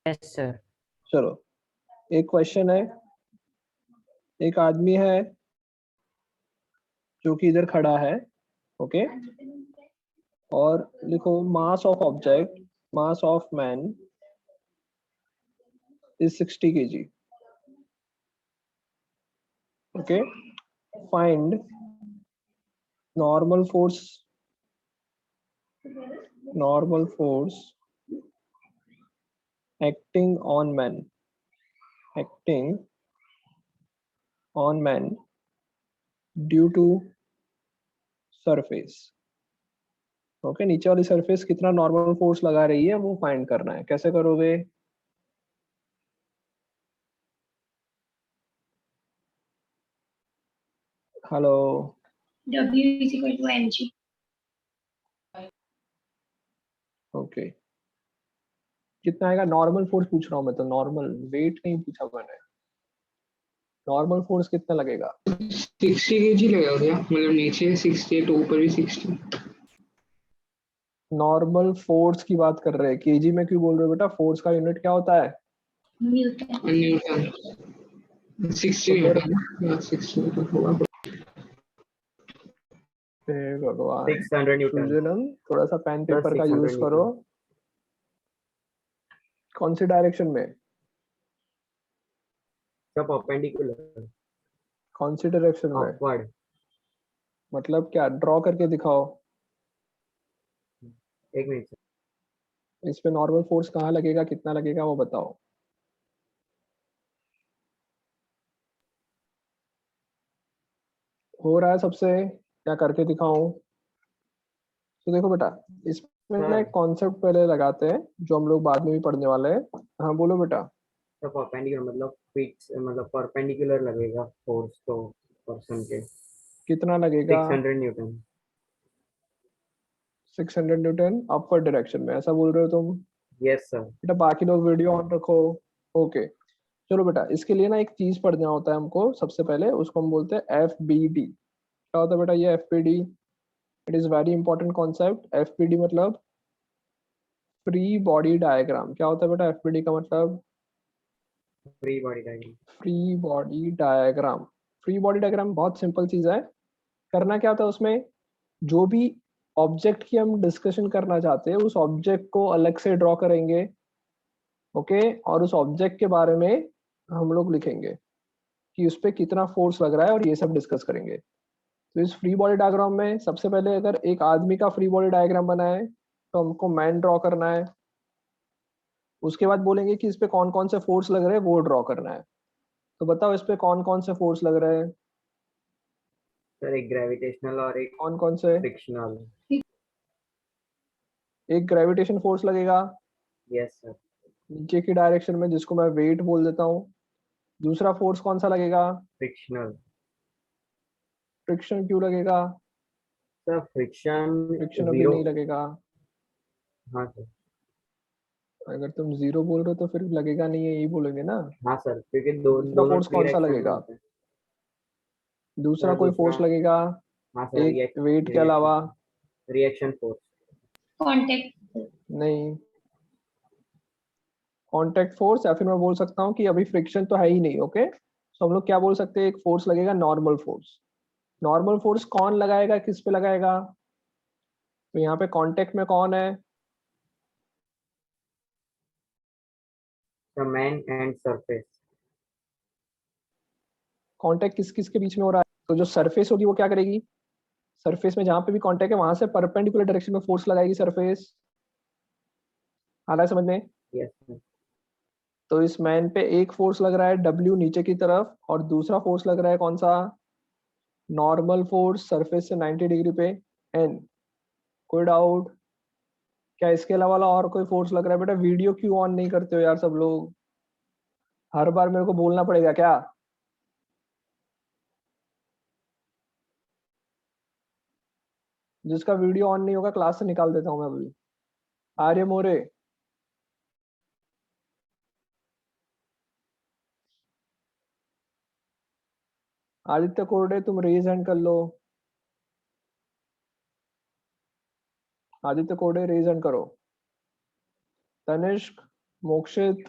Yes sir. चलो, एक क्वेश्चन है। एक आदमी है जो कि इधर खड़ा है, ओके, और लिखो mass of object, mass of man is 60 kg. Okay, find normal force acting on man due to surface. Okay, नीचे वाली सरफेस कितना नॉर्मल फोर्स लगा रही है वो फाइंड करना है। कैसे करोगे? Hello, W is equal to mg. Okay, कितना आएगा? नॉर्मल फोर्स पूछ रहा हूँ मैं तो, नॉर्मल वेट नहीं पूछा मैंने। नॉर्मल फोर्स कितना लगेगा? 60 kg लगेगा क्या? मतलब नीचे 60 तो ऊपर भी 60। नॉर्मल फोर्स की बात कर रहे हैं, केजी में क्यों बोल रहे हो बेटा? फोर्स का यूनिट क्या होता है? Newton. न्यूटन। 60 तो फिर न्यूटन। 60 न्यूटन होगा। हे भगवान, 600 न्यूटन। सुजनम थोड़ा सा पेन Sir, पेपर का 600 यूज करो। न्यूटन। कौन सी डायरेक्शन में? सब परपेंडिकुलर। कौन सी डायरेक्शन में? अपवर्ड। मतलब क्या? ड्रॉ करके दिखाओ। एक मिनट सर। इस पे नॉर्मल फोर्स कहाँ लगेगा, कितना लगेगा वो बताओ। हो रहा है सबसे? क्या करके दिखाऊं? तो देखो बेटा, इसमें ना एक सर कॉन्सेप्ट पहले लगाते हैं जो हम लोग बाद में भी पढ़ने वाले हैं। हाँ बोलो बेटा। सब परपेंडिकुलर मतलब फिक्स मतलब परपेंडिकुलर लगेगा फोर्स तो पर्सन के। कितना लगेगा? 600 न्यूटन। 600 न्यूटन अपवर्ड डायरेक्शन में, ऐसा बोल रहे हो तुम? Yes sir. बेटा बाकी लोग वीडियो ऑन रखो। ओके चलो बेटा, इसके लिए ना एक चीज पढ़ना होता है हमको सबसे पहले, उसको हम बोलते हैं FBD। क्या होता है बेटा ये FBD? It is very important concept. FBD मतलब फ्री बॉडी डायग्राम क्या होता है बेटा? एफबीडी का मतलब free body diagram. Free body diagram. Free body diagram बहुत सिंपल चीज है। करना क्या होता है उसमें, जो भी ऑब्जेक्ट की हम डिस्कशन करना चाहते हैं उस ऑब्जेक्ट को अलग से ड्रॉ करेंगे, ओके, और उस ऑब्जेक्ट के बारे में हम लोग लिखेंगे कि उस पर कितना फोर्स लग रहा है और ये सब डिस्कस करेंगे। तो इस फ्री बॉडी डायग्राम में सबसे पहले अगर एक आदमी का फ्री बॉडी डायग्राम बना है तो हमको मैन ड्रॉ करना है। उसके बाद बोलेंगे कि इस पे कौन कौन से फोर्स लग रहे हैं वो ड्रॉ करना है। तो बताओ इस पे कौन कौन से फोर्स लग रहे हैं? सर एक ग्रेविटेशनल और एक कौन कौन से? फ्रिक्शनल। एक ग्रेविटेशन फोर्स लगेगा यस सर। नीचे की डायरेक्शन में, जिसको मैं वेट बोल देता हूँ। दूसरा फोर्स कौन सा लगेगा? फ्रिक्शनल। फ्रिक्शन क्यों लगेगा? सर फ्रिक्शन फ्रिक्शन अभी जीरो। नहीं लगेगा। हाँ सर। अगर तुम जीरो बोल रहे हो तो फिर लगेगा नहीं है, यही बोलेंगे ना। हाँ सर, क्योंकि दूसरा दोनों फोर्स कौन सा डायरेक्शन में लगेगा? होते हैं। दूसरा सर कोई दूसरा, फोर्स लगेगा हाँ सर, एक वेट के अलावा? Reaction force. कांटेक्ट। नहीं, कांटेक्ट फोर्स, या फिर मैं बोल सकता हूँ कि अभी फ्रिक्शन तो है ही नहीं, ओके। तो हम लोग क्या बोल सकते हैं, एक फोर्स लगेगा नॉर्मल फोर्स। नॉर्मल फोर्स कौन लगाएगा, किस पे लगाएगा? तो यहाँ पे कांटेक्ट में कौन है? The man and surface. Contact किस किस के बीच में हो रहा है? तो जो सरफेस होगी वो क्या करेगी, सरफेस में जहां पे भी कांटेक्ट है वहां से परपेंडिकुलर डायरेक्शन में फोर्स लगाएगी सरफेस। आ रहा है समझ में? Yes sir. तो इस मैन पे एक फोर्स लग रहा है W नीचे की तरफ, और दूसरा फोर्स लग रहा है कौन सा? नॉर्मल फोर्स सरफेस से 90 डिग्री पे N। कोई डाउट? क्या इसके अलावा वाला और कोई फोर्स लग रहा है? बेटा वीडियो क्यों ऑन नहीं करते हो यार सब लोग? हर बार मेरे को बोलना पड़ेगा क्या? जिसका वीडियो ऑन नहीं होगा क्लास से निकाल देता हूं मैं अभी। आर्य मोरे, आदित्य कोरडे, तुम रेज हैंड कर लो। आदित्य कोरडे रेज हैंड करो। तनिष्क, मोक्षित,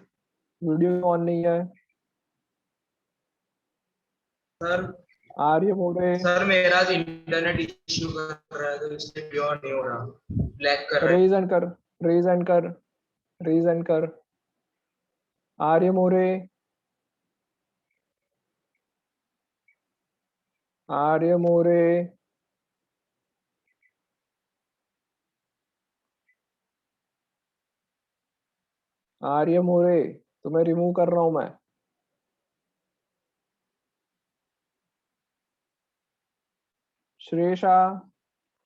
वीडियो ऑन नहीं है। सर आर्य मोरे सर मेरा इंटरनेट इश्यू कर रहा है तो इसलिए प्योर नहीं हो रहा, ब्लैक कर रहा है। रेज हैंड कर, रेज हैंड कर, रेज हैंड कर। आर्य मोरे, आर्य मोरे, आर्य मोरे, तुम्हें रिमूव कर रहा हूं मैं। श्रेषा,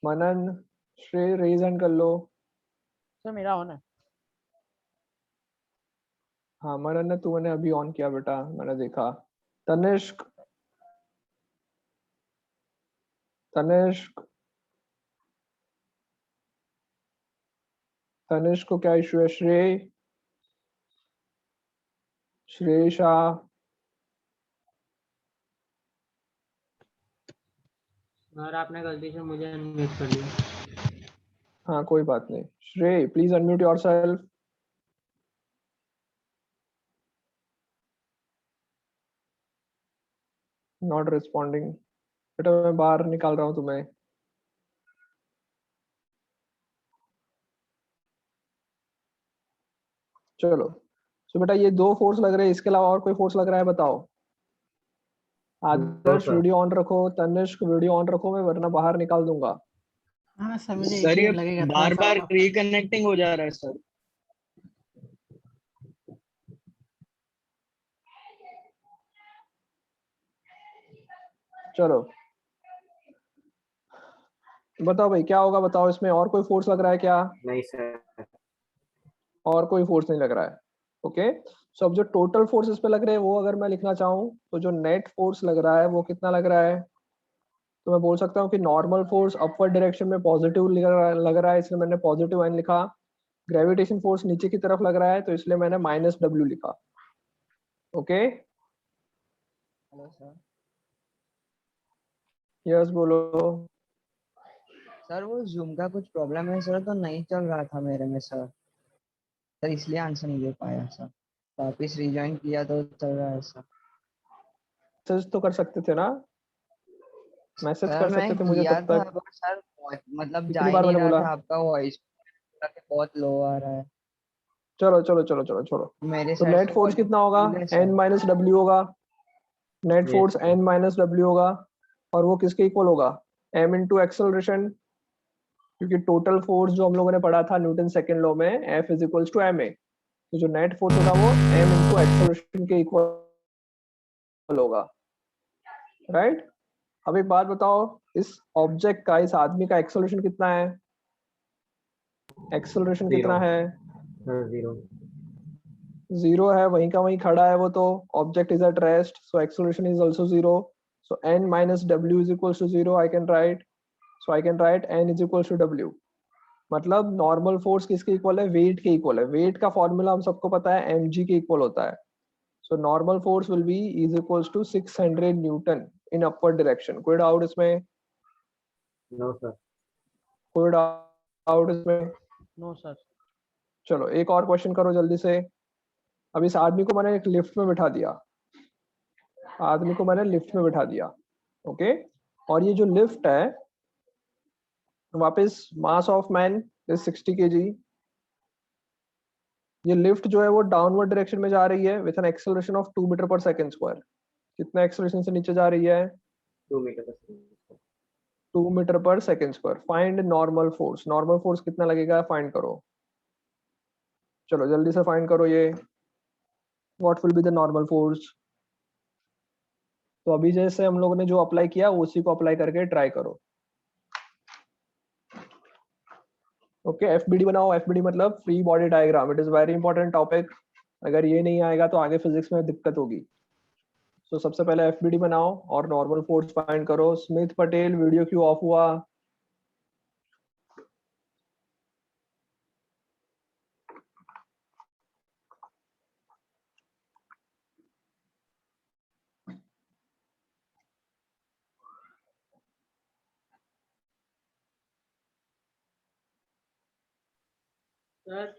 मनन, श्रेय रेज हैंड कर लो। सर मेरा ऑन है। हाँ मनन ने, तुमने अभी ऑन किया बेटा, मैंने देखा। तनिष्क, तनिष्क, तनिष्क को क्या इशू है? श्रेय, श्रेषा, और आपने गलती से मुझे अनम्यूट कर लिया। हाँ कोई बात नहीं। श्रेय please unmute yourself. Not responding. बेटा मैं बाहर निकाल रहा हूँ तुम्हें। चलो, तो बेटा ये दो फोर्स लग रहे हैं, इसके अलावा और कोई फोर्स लग रहा है बताओ? आदर्श सर। वीडियो ऑन रखो, तनिष्क वीडियो ऑन रखो, मैं वरना बाहर निकाल दूंगा। हाँ सर, मुझे सर ये लगेगा बार बार रिकनेक्टिंग हो जा रहा है सर। चलो बताओ भाई क्या होगा, बताओ इसमें और कोई फोर्स लग रहा है क्या? नहीं सर। और कोई फोर्स नहीं लग रहा है, ओके। सो अब जो टोटल फोर्स इस पे लग रहे हैं वो अगर मैं लिखना चाहूँ तो जो नेट फोर्स लग रहा है वो कितना लग रहा है? तो मैं बोल सकता हूँ कि नॉर्मल फोर्स अपवर्ड डायरेक्शन में पॉजिटिव लग रहा है, इसलिए मैंने पॉजिटिव एन लिखा। ग्रेविटेशन फोर्स नीचे की तरफ लग रहा है तो इसलिए मैंने -W लिखा, ओके। Hello sir. यस बोलो। सर वो जूम का कुछ प्रॉब्लम है सर, तो नहीं चल रहा था मेरे में सर। सर इसलिए आंसर नहीं दे पाया सर, वापिस रिज्वाइन किया तो चल रहा है सर। मैसेज तो कर सकते थे ना, मैसेज सर कर मैं सकते थे मुझे किया तब था तक। पर सर मतलब जा कितनी ही बार नहीं मैंने रहा बोला? था आपका वॉइस, बहुत लो आ रहा है चलो चलो चलो चलो छोड़ो। मेरे तो साइड नेट से। फोर्स वॉल्यूम कितना होगा? फुल है एन सर। माइनस डब्ल्यू होगा। Net Yes, force sir. N minus W होगा, और वो किसके इक्वल होगा? एम इंटू एक्सेलरेशन, क्योंकि टोटल फोर्स जो हम लोगों ने पढ़ा था न्यूटन सेकंड लॉ में, F is equals to M A, तो जो नेट फोर्स होगा वो एम इंटू एक्सेलरेशन के इक्वल होगा, राइट? अब एक बात बताओ, इस ऑब्जेक्ट का, इस आदमी का एक्सेलरेशन कितना है? एक्सेलरेशन कितना Zero. है? Sir, 0. 0 है, वहीं का वहीं खड़ा है वो तो। Object is at rest, so acceleration is also 0। So n minus w is equals to 0 I can write, so I can write n is equals to w। मतलब नॉर्मल फोर्स किसके इक्वल है? वेट के equal है। Weight का formula हम सबको पता है, mg के इक्वल होता है। So normal force will be is equals to 600 newton in upward direction. कोई डाउट इसमें? No, sir. कोई डाउट इसमें? No sir. चलो एक और क्वेश्चन करो जल्दी से। अब इस आदमी को मैंने एक लिफ्ट में बिठा दिया, आदमी को मैंने लिफ्ट में बिठा दिया, ओके? और ये जो लिफ्ट है, वापस mass of man is 60 kg। ये लिफ्ट जो है वो डाउनवर्ड डायरेक्शन में जा रही है with an acceleration of 2 metre per second square. कितना एक्सेलरेशन से नीचे जा रही है? 2 meter per second. 2 metre per second square. Find normal force. Normal force कितना लगेगा, फाइंड करो। चलो जल्दी से फाइंड करो ये, what will be the normal force. तो अभी जैसे हम लोगों ने जो अप्लाई किया उसी को अप्लाई करके ट्राई करो। ओके, एफबीडी बनाओ। एफबीडी मतलब free body diagram. It is very important topic. अगर ये नहीं आएगा तो आगे फिजिक्स में दिक्कत होगी। तो सबसे पहले एफबीडी बनाओ और नॉर्मल फोर्स फाइंड करो। स्मिथ पटेल, वीडियो क्यों ऑफ हुआ? सर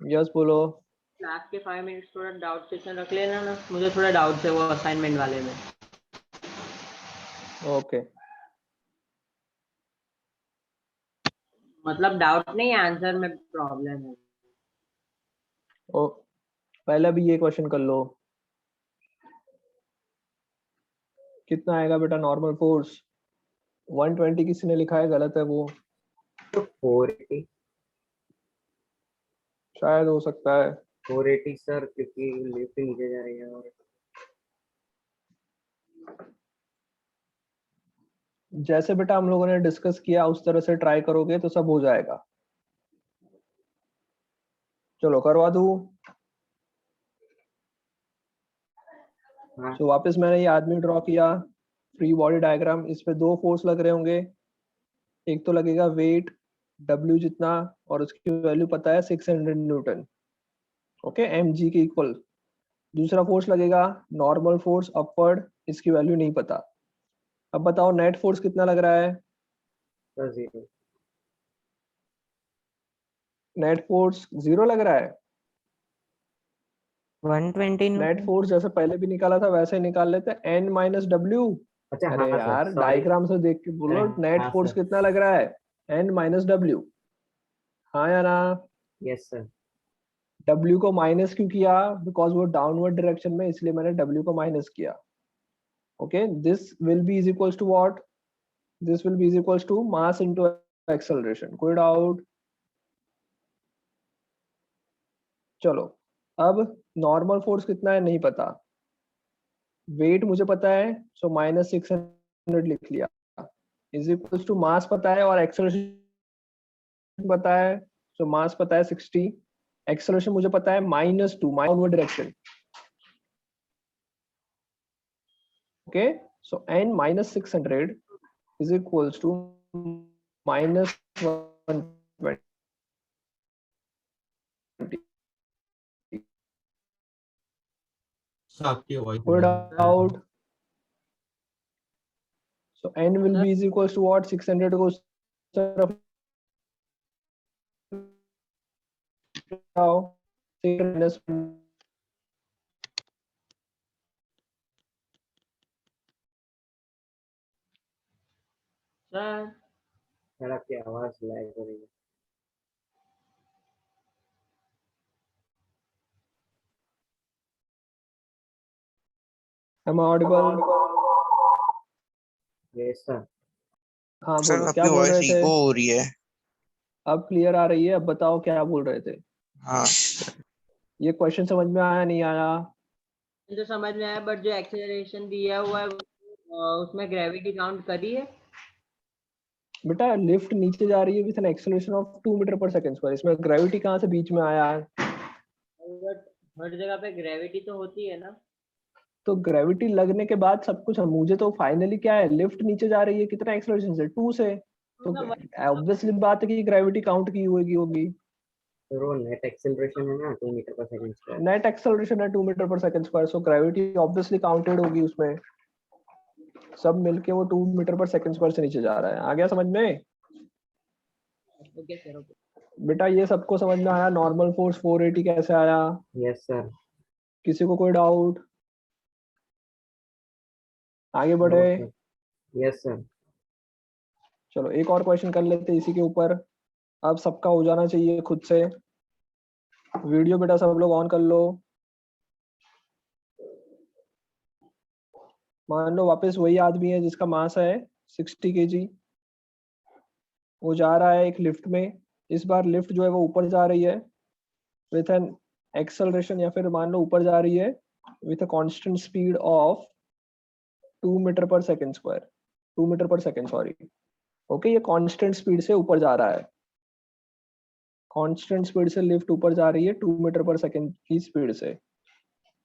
यस बोलो। क्लास के 5 मिनट्स थोड़ा डाउट सेशन रख लेना ना, मुझे थोड़ा डाउट है वो असाइनमेंट वाले में। ओके मतलब डाउट नहीं, आंसर में प्रॉब्लम है। ओ, पहले अभी ये क्वेश्चन कर लो। कितना आएगा बेटा नॉर्मल फोर्स? 120 किसी ने लिखा है, गलत है वो, So 480. शायद हो सकता है। 480 सर, क्योंकि लिफ्ट नीचे जा रही है और जैसे बेटा हम लोगों ने डिस्कस किया उस तरह से ट्राई करोगे तो सब हो जाएगा। चलो करवा दूं। हाँ तो वापस मैंने ये आदमी ड्रॉ किया, फ्री बॉडी डायग्राम। इस पे दो फोर्स लग रहे होंगे। एक तो लगेगा वेट W जितना, और उसकी वैल्यू पता है 600 न्यूटन, ओके, mg के इक्वल। दूसरा फोर्स लगेगा नॉर्मल फोर्स अपवर्ड, इसकी वैल्यू नहीं पता। अब बताओ नेट फोर्स कितना लग रहा है? सर 0. नेट फोर्स 0 लग रहा है। 120 नेट न्यूटन। फोर्स जैसे पहले भी निकाला था वैसे ही निकाल लेते हैं, n माइनस डब्ल्यू। अच्छा अरे हाँ सर, यार सॉरी. डायग्राम से देख के बोलो, अरे नेट हाँ फोर्स सर. कितना लग रहा है? n minus W. हाँ या ना? Yes sir. W को माइनस क्यों किया? बिकॉज वो डाउनवर्ड डायरेक्शन में, इसलिए मैंने W को माइनस किया। Okay, this will be is equals to what? This will be is equals to mass into acceleration. कोई डाउट? चलो अब नॉर्मल फोर्स कितना है नहीं पता, वेट मुझे पता है, सो माइनस 600 लिख लिया, इज इक्वल्स टू मास पता है और एक्सेलरेशन पता है, सो मास पता है 60, एक्सेलरेशन मुझे पता है -2, downward direction. Okay, so n minus 600 is equals to minus 120. आपकी voice Put out. So n will be is equals to what? 600 goes जाओ। माइनस सर सर आपकी आवाज लैग हो रही है। am I audible? Yes sir. हाँ sir बोलो क्या आपकी बोल वॉइस रहे थे? इको हो रही है। अब क्लियर आ रही है? अब बताओ क्या बोल रहे थे? हाँ ये क्वेश्चन समझ में आया नहीं आया? तो समझ में आया, बट जो एक्सेलरेशन दिया हुआ है उसमें ग्रेविटी काउंट करी है? बेटा लिफ्ट नीचे जा रही है with an acceleration of 2 metre per second square, इसमें ग्रेविटी कहाँ से बीच में आया है? बट हर जगह पे ग्रेविटी तो होती है ना। तो ग्रेविटी लगने के बाद सब कुछ, मुझे तो फाइनली क्या है, लिफ्ट नीचे जा रही है कितना एक्सेलरेशन से? 2 से। तो ऑब्वियसली बात है कि ग्रेविटी काउंट की होगी। सर वो नेट एक्सेलरेशन है ना 2 metre per second square. Net acceleration है 2 मीटर पर सेकंड स्क्वायर, सो ग्रेविटी ऑब्वियसली काउंटेड होगी उसमें। सब मिलके वो 2 मीटर पर सेकंड स्क्वायर से नीचे जा रहा है। आ गया समझ में? Okay sir okay. बेटा ये सबको समझ में आया? नॉर्मल फोर्स 480 कैसे आया? Yes sir. किसी को कोई डाउट? आगे बढ़े? Yes sir. चलो एक और क्वेश्चन कर लेते हैं इसी के ऊपर। अब सबका हो जाना चाहिए खुद से। वीडियो बेटा सब लोग ऑन कर लो। मान लो वापस वही आदमी है जिसका मास है 60 kg, वो जा रहा है एक लिफ्ट में। इस बार लिफ्ट जो है वो ऊपर जा रही है विथ एन एक्सेलरेशन, या फिर मान लो ऊपर जा रही है with a constant speed of 2 metre per second square, 2 metre per second sorry. Okay, ये कांस्टेंट स्पीड से ऊपर जा रहा है। कांस्टेंट स्पीड से लिफ्ट ऊपर जा रही है 2 मीटर पर सेकंड की स्पीड से।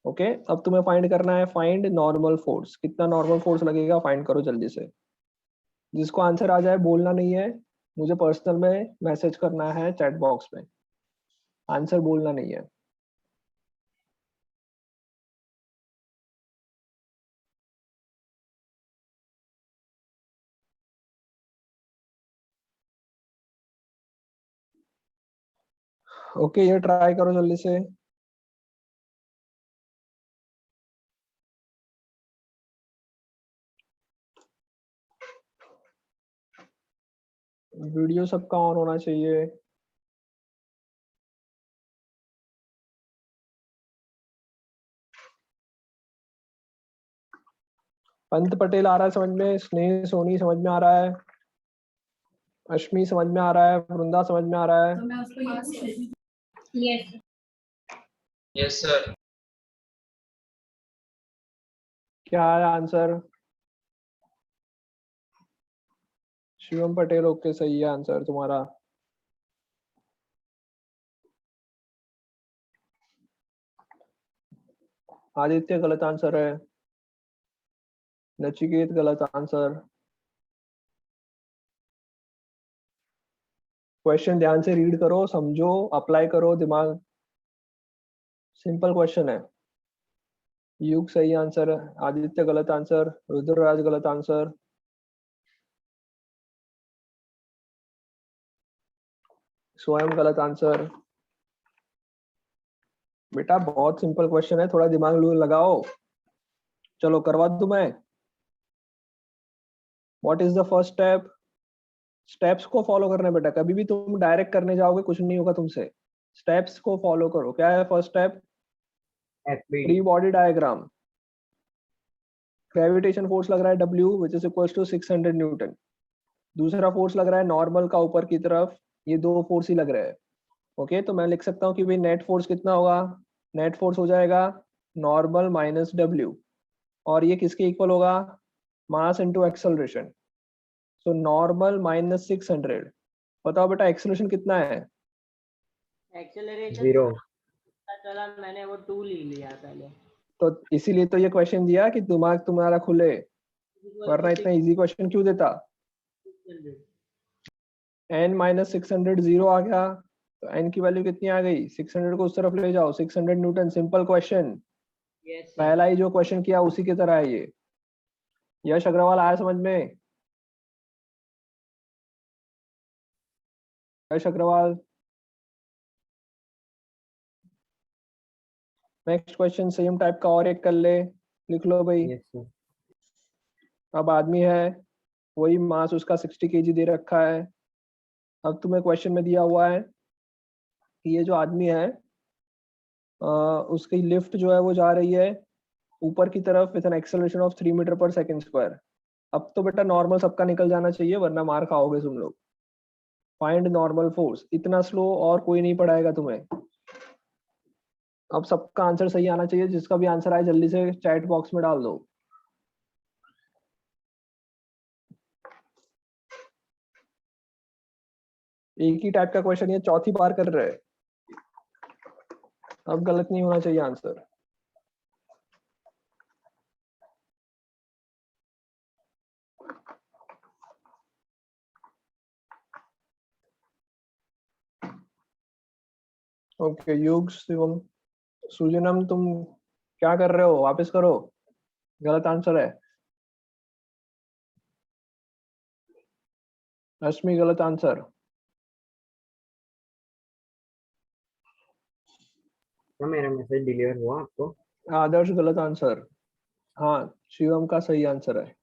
ओके, अब तुम्हें फाइंड करना है, फाइंड नॉर्मल फोर्स। कितना नॉर्मल फोर्स लगेगा फाइंड करो जल्दी से। जिसको आंसर आ जाए बोलना नहीं है, मुझे पर्सनल में मैसेज करना है चैट बॉक्स में। आंसर बोलना नहीं है। ओके, ये ट्राई करो जल्दी से। वीडियो सबका ऑन होना चाहिए। पंत पटेल आ रहा है समझ में? स्नेह सोनी समझ में आ रहा है? अश्मी समझ में आ रहा है? वृंदा समझ में आ रहा है? Yes yes sir. क्या है आंसर? शिवम पटेल, ओके सही है आंसर तुम्हारा। आदित्य गलत आंसर है। नचिकेत गलत आंसर। क्वेश्चन ध्यान से रीड करो, समझो, अप्लाई करो दिमाग। सिंपल क्वेश्चन है। युग सही आंसर है, आदित्य गलत आंसर, रुद्रराज गलत आंसर, स्वयं गलत आंसर। बेटा बहुत सिंपल क्वेश्चन है, थोड़ा दिमाग लगाओ। चलो करवा दूं मैं। What is the first step? Steps को फॉलो करना है बेटा, कभी भी तुम डायरेक्ट करने जाओगे कुछ नहीं होगा तुमसे। स्टेप्स को फॉलो करो। क्या है first step? Free body diagram. Gravitation force लग रहा है W which is equal to 600 newton. दूसरा फोर्स लग रहा है नॉर्मल का ऊपर की तरफ, ये दो फोर्स ही लग रहे हैं। ओके, तो मैं लिख सकता हूँ कि भाई नेट फोर्स कितना होगा? नेट फोर्स हो जाएगा नॉर्मल माइनस W, और ये किसके इक्वल होगा? मास into acceleration. So normal minus 600। बताओ बेटा एक्सेलरेशन कितना है? एक्सेलरेशन 0। चला मैंने वो 2 ले लिया पहले। तो इसीलिए तो ये क्वेश्चन दिया कि दिमाग तुम्हारा खुले, वरना इतना इजी क्वेश्चन क्यों देता? n माइनस 600 जीरो आ गया, तो n की वैल्यू कितनी आ गई? 600 को उस तरफ ले जाओ, 600 न्यूटन। Simple question. पहला ही जो क्वेश्चन किया उसी की तरह है ये। यश अग्रवाल आया समझ में? Yash Agarwal next question same type का और एक कर ले, लिख लो भाई। Yes sir. अब आदमी है, वही मास उसका 60 kg दे रखा है। अब तुम्हें क्वेश्चन में दिया हुआ है कि ये जो आदमी है उसकी लिफ्ट जो है वो जा रही है ऊपर की तरफ with an acceleration of 3 metre per second square. अब तो बेटा नॉर्मल सबका निकल जाना चाहिए वरना मार खाओगे तुम लोग। फाइंड नॉर्मल फोर्स, इतना स्लो और कोई नहीं पढ़ाएगा तुम्हें। अब सबका आंसर सही आना चाहिए, जिसका भी आंसर आए जल्दी से चैट बॉक्स में डाल दो। एक ही टाइप का क्वेश्चन ये चौथी बार कर रहे हैं, अब गलत नहीं होना चाहिए आंसर। ओके युग शिवम सुजनम तुम क्या कर रहे हो, वापस करो, गलत आंसर है। रश्मि गलत आंसर। क्या मेरा मैसेज डिलीवर हुआ आपको? आदर्श गलत आंसर। हाँ शिवम का सही आंसर है,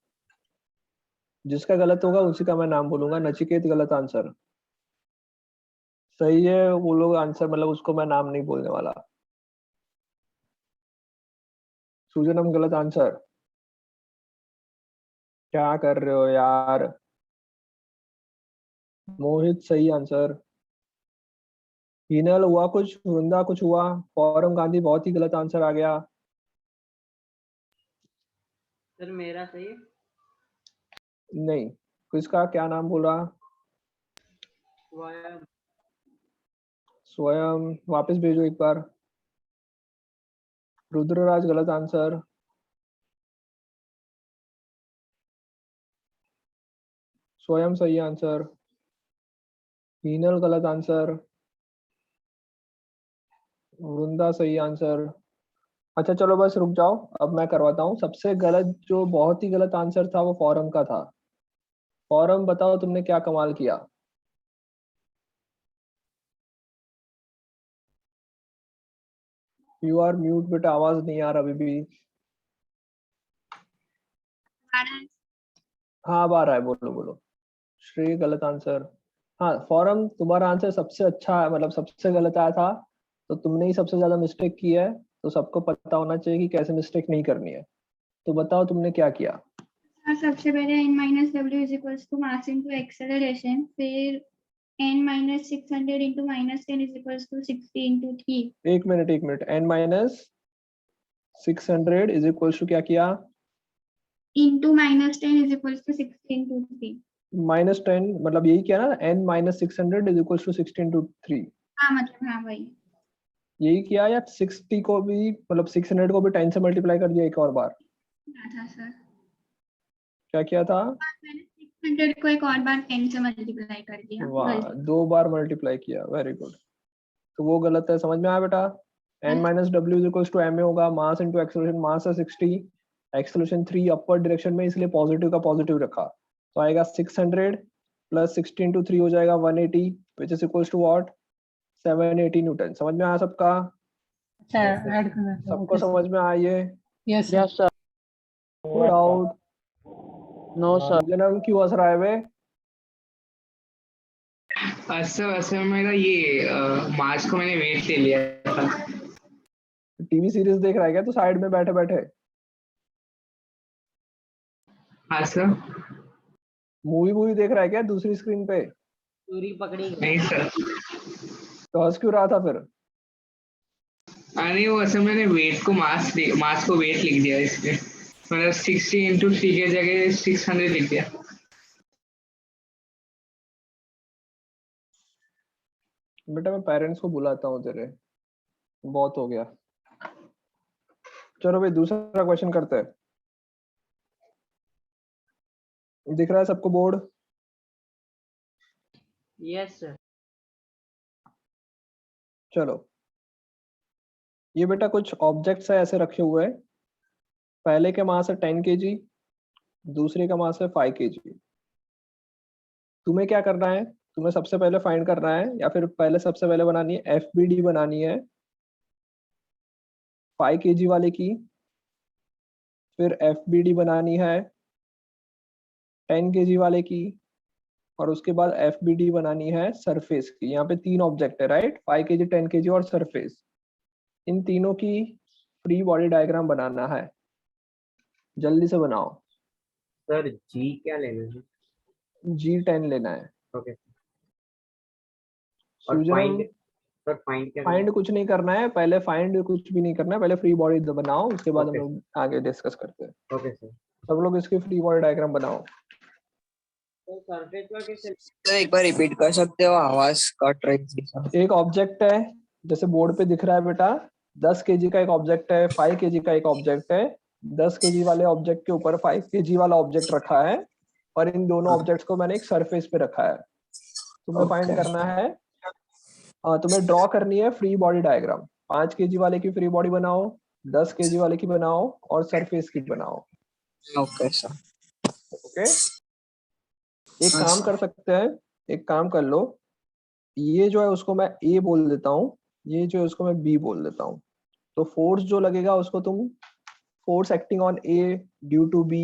जिसका गलत होगा उसी का मैं नाम बोलूंगा। नचिकेत गलत आंसर। सही है वो लोग आंसर, मतलब उसको मैं नाम नहीं बोलने वाला। सुजनम गलत आंसर। क्या कर रहे हो यार। मोहित सही आंसर। हिनल हुआ कुछ, वृंदा कुछ हुआ, पौरम गांधी बहुत ही गलत आंसर आ गया। सर मेरा सही है? नहीं, किसका क्या नाम बोला? स्वयं। स्वयं वापस भेजो एक बार। रुद्रराज गलत आंसर। स्वयं सही आंसर। हिनल गलत आंसर। वृंदा सही आंसर। अच्छा चलो बस रुक जाओ, अब मैं करवाता हूँ। सबसे गलत जो बहुत ही गलत आंसर था वो फॉरम का था। फॉरम बताओ तुमने क्या कमाल किया। यू आर म्यूट बेटा, आवाज नहीं आ रहा अभी भी। हाँ अब आ रहा है, बोलो बोलो। श्री गलत आंसर। हाँ फॉरम तुम्हारा आंसर सबसे अच्छा है, मतलब सबसे गलत आया था, तो तुमने ही सबसे ज्यादा मिस्टेक की है। तो सबको पता होना चाहिए कि कैसे मिस्टेक नहीं करनी है। तो बताओ तुमने क्या किया। सबसे पहले n minus W is equals to mass into acceleration, फिर n minus 600 into minus 10 is equals to 60 into 3। एक minute, n minus 600 is equals to क्या किया? Into minus 10 is equals to 60 into 3। -10 मतलब यही किया ना, n minus 600 is equals to 16 to 3। हाँ मतलब हाँ वही। यही किया या 60 को भी, मतलब 600 को भी 10 से मल्टीप्लाई कर दिया एक और बार? था सर। क्या किया था? मैंने 600 को एक और बार 10 से मल्टीप्लाई कर दिया। वाह, 2 बार मल्टीप्लाई किया, वेरी गुड। तो वो गलत है, समझ में आया बेटा? n minus W is equals to ma होगा, मास इनटू एक्सेलरेशन, मास है 60, एक्सेलरेशन 3 अपवर्ड डायरेक्शन में, इसलिए पॉजिटिव का पॉजिटिव रखा। तो आएगा 600 प्लस 60 इंटू 3 हो जाएगा 180 which is equals to what? 780 newton. समझ में आया सबका? सबको समझ में आया ये? Yes sir. No doubt? No sir. जन्म क्यों हंस रहा है बे? सर मेरा ये मार्च को मैंने वेट ले लिया था। टीवी सीरीज देख रहा है क्या तू साइड में बैठे बैठे? हाँ सर। मूवी देख रहा है क्या दूसरी स्क्रीन पे? चोरी पकड़ी गई। नहीं सर। तो हंस क्यों रहा था फिर? नहीं वो असल मैंने वेट को मास को वेट लिख दिया इसमें, मतलब 60 इंटू 3 के जगह 600 लिख दिया। बेटा मैं पेरेंट्स को बुलाता हूँ तेरे, बहुत हो गया। चलो भाई दूसरा क्वेश्चन करते हैं। दिख रहा है सबको बोर्ड? Yes sir. चलो ये बेटा कुछ ऑब्जेक्ट्स है ऐसे रखे हुए हैं, पहले के मास है 10 kg, दूसरे का मास है 5 kg। तुम्हें क्या करना है, तुम्हें सबसे पहले फाइंड करना है, या फिर पहले सबसे पहले बनानी है FBD बनानी है 5 kg वाले की, फिर FBD बनानी है 10 kg वाले की, और उसके बाद FBD बनानी है सरफेस की। यहाँ पे 3 ऑब्जेक्ट है, राइट, 5 kg, 10 kg और सरफेस। इन तीनों की फ्री बॉडी डायग्राम बनाना है, जल्दी से बनाओ। सर जी क्या लेना है? G10 लेना है। ओके। और सुजनम, फाइंड, सर फाइंड क्या करना फाइंड कुछ नहीं करना है, पहले फाइंड कुछ भी नहीं करना है, पहले फ्री बॉडी बनाओ, उसके बाद हम Okay. लोग आगे डिस्कस करते हैं। है? Okay sir. सब लोग इसकी फ्री बॉडी डायग्राम बनाओ। तो सरफेस पर कैसे? सर एक बार रिपीट कर सकते हो, आवाज कट रही थी सर। एक ऑब्जेक्ट है, जैसे बोर्ड पे दिख रहा है बेटा, 10 kg का एक ऑब्जेक्ट है, 5 kg का एक ऑब्जेक्ट है। 10 kg वाले ऑब्जेक्ट के ऊपर 5 kg वाला ऑब्जेक्ट रखा है, और इन दोनों ऑब्जेक्ट्स को मैंने एक सरफेस पे रखा है। तुम्हें फाइंड Okay. करना है, तुम्हें ड्रॉ करनी है फ्री बॉडी डायग्राम। 5 kg वाले की फ्री बॉडी बनाओ, 10 kg वाले की बनाओ, और सरफेस की बनाओ। Okay sir. ओके, एक काम कर सकते हैं, एक काम कर लो, ये जो है उसको मैं A बोल देता हूँ, ये जो है उसको मैं B बोल देता हूँ। तो फोर्स जो लगेगा उसको तुम force acting on A due to B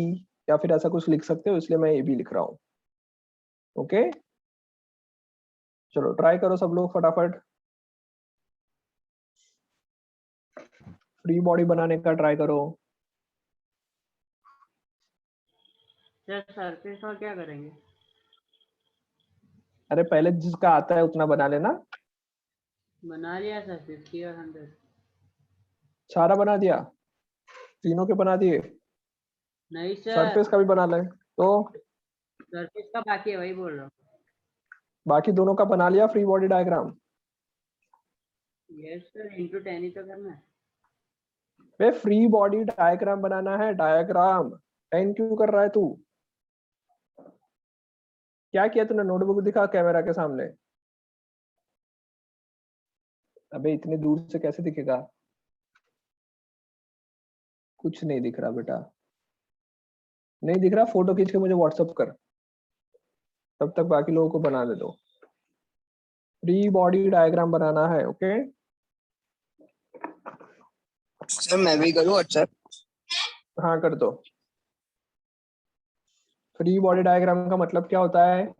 या फिर ऐसा कुछ लिख सकते हो, इसलिए मैं AB लिख रहा हूँ। ओके, चलो ट्राई करो सब लोग फटाफट, फ्री बॉडी बनाने का ट्राई करो। सर सरफेस और क्या करेंगे? अरे पहले जिसका आता है उतना बना लेना। बना लिया सर 50 और 100। सारा बना दिया, तीनों के बना दिए, नहीं सर, सरफेस का भी बना ले तो। सरफेस का बाकी है, वही बोल रहा हूँ। बाकी दोनों का बना लिया free body diagram. Yes sir, into 10 ही तो करना है। वे फ्री बॉडी डायग्राम बनाना है, डायग्राम। 10 क्यों कर रहा है तू? क्या किया तूने? नोटबुक दिखा कैमरा के सामने। अबे इतने दूर से कैसे दिखेगा? कुछ नहीं दिख रहा बेटा, नहीं दिख रहा, फोटो खींच के मुझे व्हाट्सएप कर, तब तक बाकी लोगों को बना दे दो। फ्री बॉडी डायग्राम बनाना है, ओके। सर मैं भी करूँ अच्छा? हाँ कर दो। फ्री बॉडी डायग्राम का मतलब क्या होता है?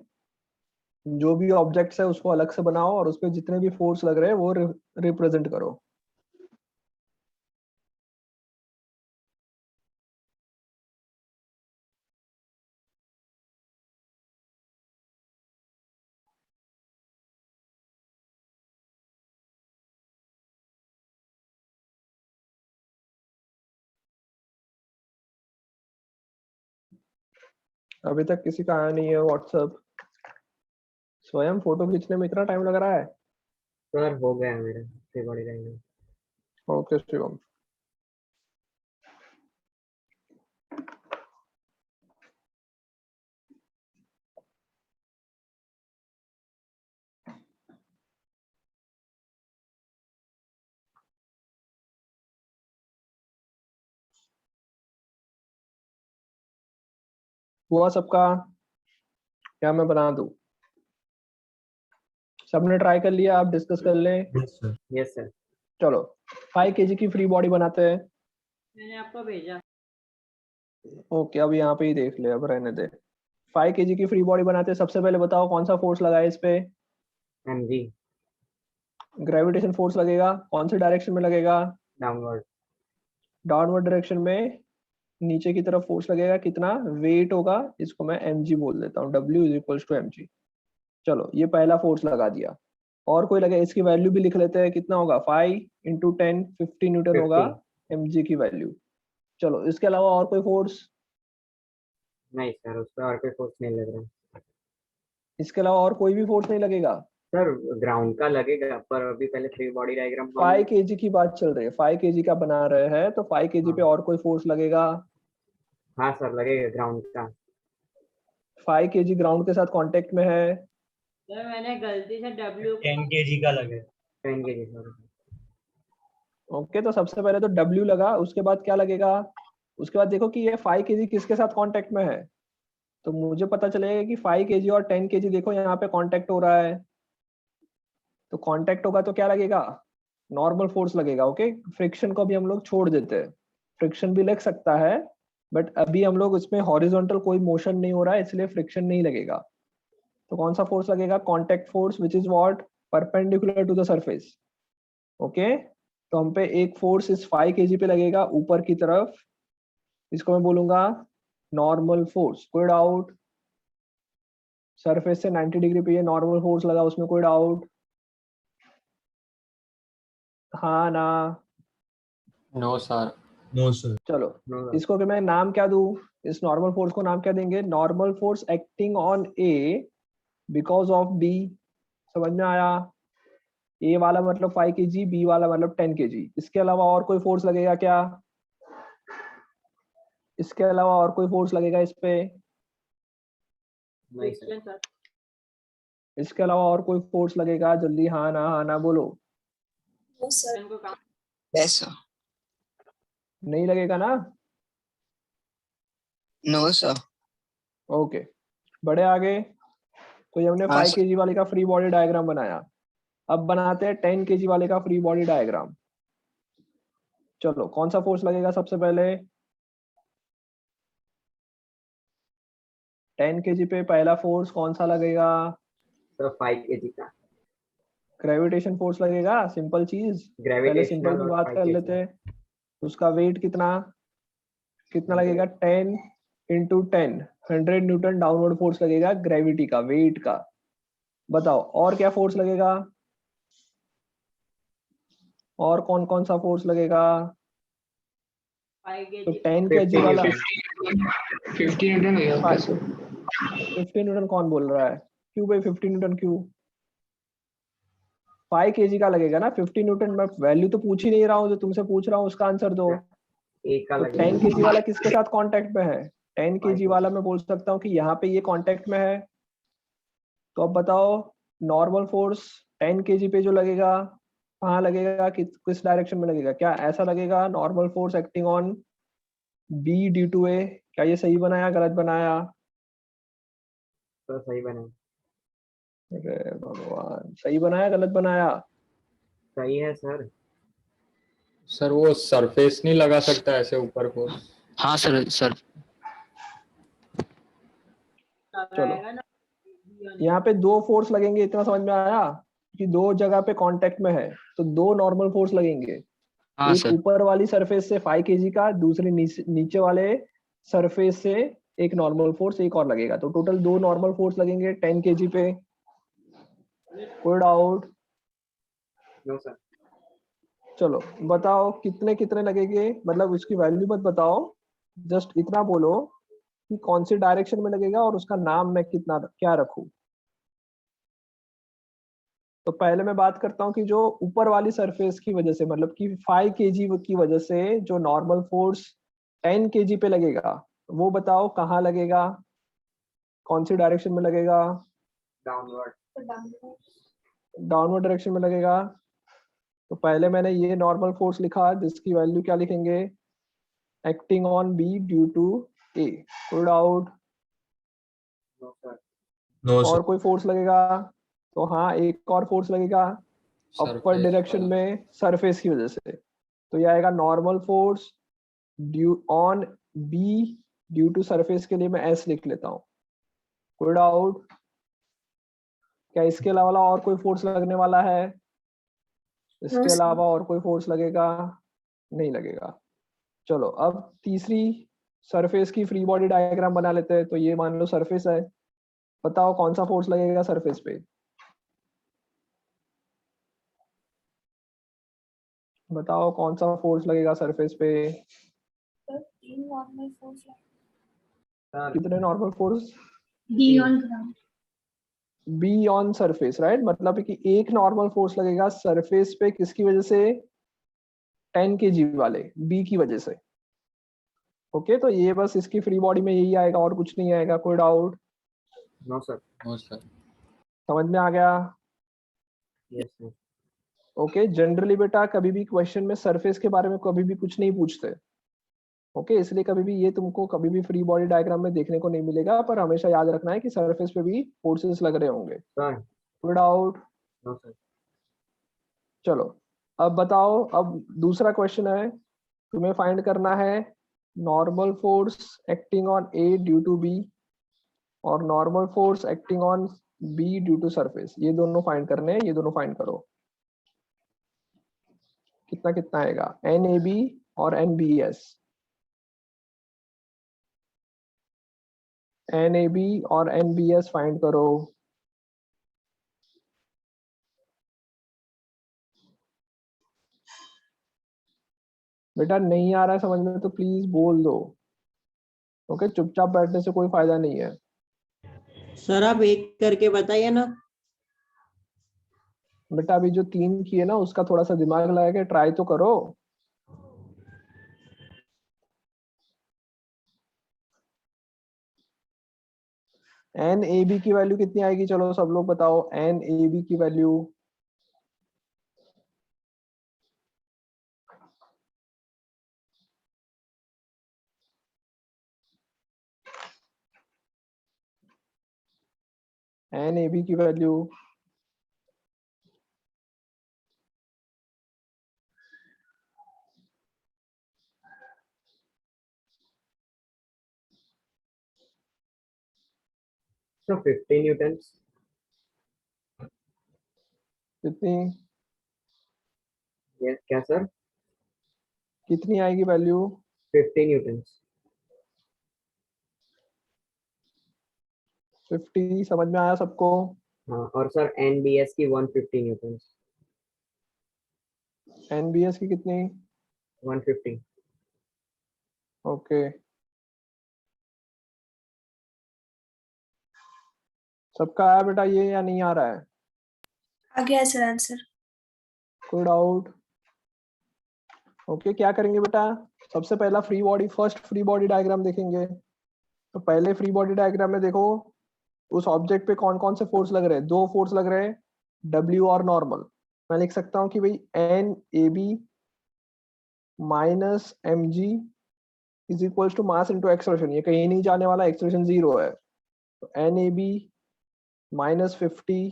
जो भी ऑब्जेक्ट्स है उसको अलग से बनाओ और उसपे जितने भी फोर्स लग रहे हैं वो रिप्रेजेंट करो। अभी तक किसी का आया नहीं है व्हाट्सएप। स्वयं फोटो खींचने में इतना टाइम लग रहा है? सर हो गया मेरा free body diagram. Okay Shivam. हुआ सबका? क्या मैं बना दूं? सबने ट्राई कर लिया, आप डिस्कस कर लें। Yes sir. चलो 5 kg की फ्री बॉडी बनाते हैं। मैंने आपको भेजा। ओके, अब यहाँ पे ही देख ले, अब रहने दे। 5 kg की फ्री बॉडी बनाते हैं। सबसे पहले बताओ कौन सा फोर्स लगा है इस पे? mg ग्रेविटेशन फोर्स लगेगा। कौन से डायरेक्शन में लगेगा? डाउनवर्ड। डाउनवर्ड डायरेक्शन में नीचे की तरफ फोर्स लगेगा। कितना वेट होगा? इसको मैं mg बोल देता हूँ, W is equals to mg। चलो ये पहला फोर्स लगा दिया। और कोई लगे? इसकी वैल्यू भी लिख लेते हैं, कितना होगा? 5 इंटू 10 50 न्यूटन होगा 50। mg की वैल्यू। चलो इसके अलावा और कोई फोर्स? नहीं सर, उस पर और कोई फोर्स नहीं लग रहा। इसके अलावा और कोई भी फोर्स नहीं लगेगा? सर ग्राउंड का लगेगा, पर अभी पहले फ्री बॉडी डायग्राम 5 kg की बात चल रही है, 5 kg का बना रहे हैं तो 5 kg पे और कोई फोर्स लगेगा? हाँ सर लगेगा ग्राउंड का। 5 kg ग्राउंड के साथ कांटेक्ट में है। सर मैंने गलती से W 10 kg का लगे। 10 kg सर। ओके, तो सबसे पहले तो W लगा, उसके बाद क्या लगेगा? उसके बाद देखो कि ये 5 kg किसके साथ कांटेक्ट में है, तो मुझे पता चलेगा कि 5 kg और 10 kg देखो यहाँ पे कांटेक्ट हो रहा है, तो कांटेक्ट होगा तो क्या लगेगा? नॉर्मल फोर्स लगेगा। ओके, फ्रिक्शन को भी हम लोग छोड़ देते हैं, फ्रिक्शन भी लग सकता है बट अभी हम लोग इसमें हॉरिजॉन्टल कोई मोशन नहीं हो रहा है इसलिए फ्रिक्शन नहीं लगेगा। तो कौन सा फोर्स लगेगा? Contact force which is what? Perpendicular to the surface. Okay, तो हम पे एक फोर्स इस 5 kg पे लगेगा ऊपर की तरफ, इसको मैं बोलूंगा नॉर्मल फोर्स। कोई डाउट? सरफेस से 90 डिग्री पे ये नॉर्मल फोर्स लगा, उसमें कोई डाउट? हाँ ना? No sir. No sir. चलो No, इसको कि मैं नाम क्या दूं? इस नॉर्मल फोर्स को नाम क्या देंगे? Normal force acting on A because of B. समझ में आया? ए वाला मतलब 5 kg, बी वाला मतलब 10 kg। इसके अलावा और कोई फोर्स लगेगा क्या? इसके अलावा और कोई फोर्स लगेगा इस पे? नहीं सर। Friction sir. इसके अलावा और कोई फोर्स लगेगा? जल्दी हाँ ना बोलो। फ्रिक्शन को काम यस सर। नहीं लगेगा ना? No sir. ओके, बढ़े आगे। तो ये हमने हाँ 5 kg वाले का फ्री बॉडी डायग्राम बनाया। अब बनाते हैं 10 kg वाले का फ्री बॉडी डायग्राम। चलो कौन सा फोर्स लगेगा सबसे पहले? 10 kg पे पहला फोर्स कौन सा लगेगा? सर 5 kg का ग्रेविटेशन फोर्स लगेगा, सिंपल चीज। पहले सिंपल ग्रेविटेशनल में और बात 5 कर kg। लेते हैं। उसका वेट कितना लगेगा? 10 इंटू 10, 100 न्यूटन डाउनवर्ड फोर्स लगेगा ग्रेविटी का, वेट का। बताओ और क्या फोर्स लगेगा? और कौन कौन सा फोर्स लगेगा? 5 तो kg 10 kg वाला 50 न्यूटन हो गया। 50 न्यूटन कौन बोल रहा है? क्यों भाई 50 न्यूटन क्यों? 5 kg का लगेगा ना 50 न्यूटन। मैं वैल्यू तो पूछ ही नहीं रहा हूँ, जो तुमसे पूछ रहा हूँ उसका आंसर दो। एक का तो लगेगा 10 kg वाला किसके साथ कांटेक्ट में है? 10 5 kg वाला मैं बोल सकता हूँ कि यहाँ पे ये कांटेक्ट में है। तो अब बताओ नॉर्मल फोर्स 10 kg पे जो लगेगा कहाँ लगेगा, किस डायरेक्शन में लगेगा? क्या ऐसा लगेगा normal force acting on B due to A? क्या ये सही बनाया गलत बनाया? तो सही बना। अरे भगवान, सही बनाया गलत बनाया? सही है सर। सर वो सरफेस नहीं लगा सकता ऐसे ऊपर को? हाँ सर। चलो लगाएगा ना। यहाँ पे दो फोर्स लगेंगे, इतना समझ में आया कि दो जगह पे कांटेक्ट में है तो दो नॉर्मल फोर्स लगेंगे। हाँ एक सर। ऊपर वाली सरफेस से 5 kg का, दूसरे नीचे वाले सरफेस से एक नॉर्मल फोर्स एक और लगेगा। तो टोटल दो नॉर्मल फोर्स लगेंगे 10 kg पे। कोई डाउट? No sir. चलो बताओ कितने कितने लगेंगे, मतलब उसकी वैल्यू मत बताओ, जस्ट इतना बोलो कि कौन सी डायरेक्शन में लगेगा और उसका नाम मैं कितना क्या रखूं। तो पहले मैं बात करता हूँ कि जो ऊपर वाली सरफेस की वजह से, मतलब कि 5 kg की वजह से जो नॉर्मल फोर्स 10 kg पे लगेगा, वो बताओ कहाँ लगेगा, कौन सी डायरेक्शन में लगेगा? डाउनवर्ड। डाउनवर्ड डायरेक्शन में लगेगा। तो पहले मैंने ये नॉर्मल फोर्स लिखा जिसकी वैल्यू क्या लिखेंगे? Acting on B due to A. कोई डाउट? No sir. नो और सर। कोई फोर्स लगेगा? तो हाँ, एक और फोर्स लगेगा अपर सरफेस डायरेक्शन वाला। में सरफेस की वजह से। तो ये आएगा normal force due on B due to surface, के लिए मैं एस लिख लेता हूँ। कोई डाउट? क्या इसके अलावा और कोई फोर्स लगने वाला है? इसके अलावा और कोई फोर्स लगेगा? नहीं लगेगा। चलो अब तीसरी सरफेस की फ्री बॉडी डायग्राम बना लेते हैं। तो ये मान लो सरफेस है, बताओ कौन सा फोर्स लगेगा सरफेस पे? बताओ कौन सा फोर्स लगेगा सरफेस पे? सर कितने normal force? Be on ground. Be on surface, right? मतलब कि एक नॉर्मल फोर्स लगेगा सरफेस पे, किसकी वजह से? 10 kg वाले बी की वजह से। ओके, तो ये बस इसकी फ्री बॉडी में यही आएगा और कुछ नहीं आएगा। कोई doubt? No sir. No sir. समझ में आ गया? Yes sir. ओके, जनरली बेटा कभी भी क्वेश्चन में सरफेस के बारे में कभी भी कुछ नहीं पूछते। ओके, इसलिए कभी भी ये तुमको कभी भी फ्री बॉडी डायग्राम में देखने को नहीं मिलेगा, पर हमेशा याद रखना है कि सरफेस पे भी फोर्सेस लग रहे होंगे। सर। कोई डाउट? No sir. चलो अब बताओ, अब दूसरा क्वेश्चन है, तुम्हें फाइंड करना है normal force acting on A due to B और normal force acting on B due to surface. ये दोनों फाइंड करने हैं, ये दोनों फाइंड करो। कितना कितना आएगा, एन ए बी और N B S. N A B और एन बी एस फाइंड करो। बेटा नहीं आ रहा है समझ में तो प्लीज बोल दो। ओके, चुपचाप बैठने से कोई फायदा नहीं है। सर आप एक करके बताइए ना। बेटा अभी जो 3 किए ना उसका थोड़ा सा दिमाग लगा के ट्राई तो करो। एन ए बी की वैल्यू कितनी आएगी, चलो सब लोग बताओ एन ए बी की वैल्यू। एन ए बी की वैल्यू So 50 newtons. कितनी Yes, क्या सर? कितनी आएगी वैल्यू? 50 newtons. 50 समझ में आया सबको? हाँ, और सर NBS की 150 newtons. एन बी एस की कितनी? 150. ओके, सबका आया बेटा ये या नहीं आ रहा है? आ गया सर आंसर। कोई डाउट? ओके, क्या करेंगे बेटा, सबसे पहला फर्स्ट फ्री बॉडी डायग्राम देखेंगे। तो पहले फ्री बॉडी डायग्राम में देखो उस ऑब्जेक्ट पे कौन कौन से फोर्स लग रहे हैं। 2 फोर्स लग रहे हैं, डब्ल्यू और नॉर्मल। मैं लिख सकता हूँ कि भाई N A B minus M G is equals to mass into acceleration. ये कहीं नहीं जाने वाला, एक्सलेशन 0 है। तो N A B minus 50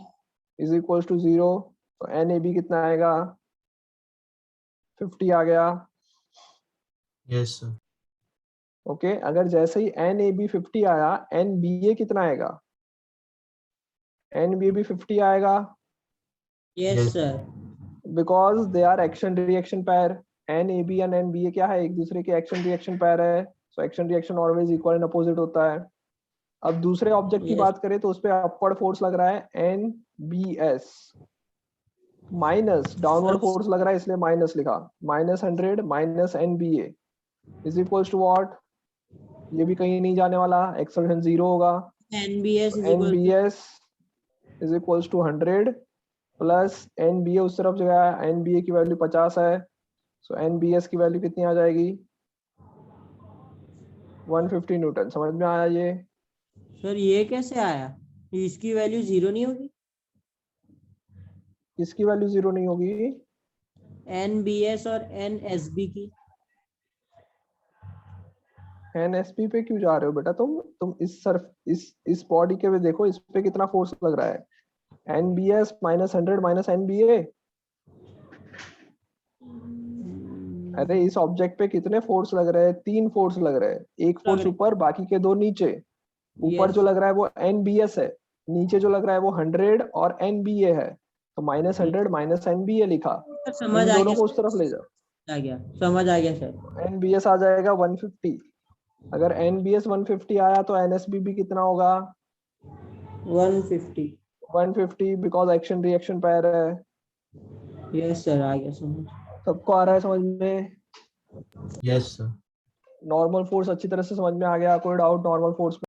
is equals to 0। तो एन ए बी कितना आएगा, 50 आ गया। Yes sir. ओके, अगर जैसे ही एन ए बी 50 आया, एन बी ए कितना आएगा? एन बी ए भी 50 आएगा, yes sir. Because they are action reaction pair. N A B and N B A क्या है, एक दूसरे के एक्शन रिएक्शन पैर है। So action reaction always equal and opposite होता है। अब दूसरे ऑब्जेक्ट की Yes. बात करें तो उस पर अपवर्ड फोर्स लग रहा है N B S minus downward Sir. Force लग रहा है, इसलिए माइनस लिखा। Minus 100 minus N B A is equals to what, ये भी कहीं नहीं जाने वाला, एक्सेलरेशन 0 होगा। NBS is N equal B to S is equals to 100 plus N B A उस तरफ जो है, एन बी ए की वैल्यू 50 है। सो एन बी एस की वैल्यू कितनी आ जाएगी, 150 न्यूटन। समझ में आया ये? सर ये कैसे आया, इसकी वैल्यू 0 नहीं होगी? किसकी वैल्यू 0 नहीं होगी? NBS और NSB की। एनएसपी पे क्यों जा रहे हो बेटा तुम इस बॉडी के पे देखो, इस पे कितना फोर्स लग रहा है। NBS minus 100 minus NBA. अरे इस ऑब्जेक्ट पे कितने फोर्स लग रहे हैं? 3 फोर्स लग रहे हैं, एक फोर्स रहे। ऊपर, बाकी के 2 नीचे। ऊपर Yes. जो लग रहा है वो एनबीएस है, नीचे जो लग रहा है वो 100 और एनबीए है। तो माइनस 100 माइनस एनबीए लिखा, सर समझ इन आ दोनों गया, को उस तरफ ले जाओ। आ गया, समझ आ गया सर। एनबीएस आ जाएगा 150। अगर एनबीएस 150 आया तो एनएसबी भी कितना होगा? 150। 150 बिकॉज एक्शन रिएक्शन पैर है। यस सर, आ गया समझ। सबको आ रहा है समझ में? Yes sir. नॉर्मल फोर्स अच्छी तरह से समझ में आ गया? कोई डाउट नॉर्मल फोर्स में?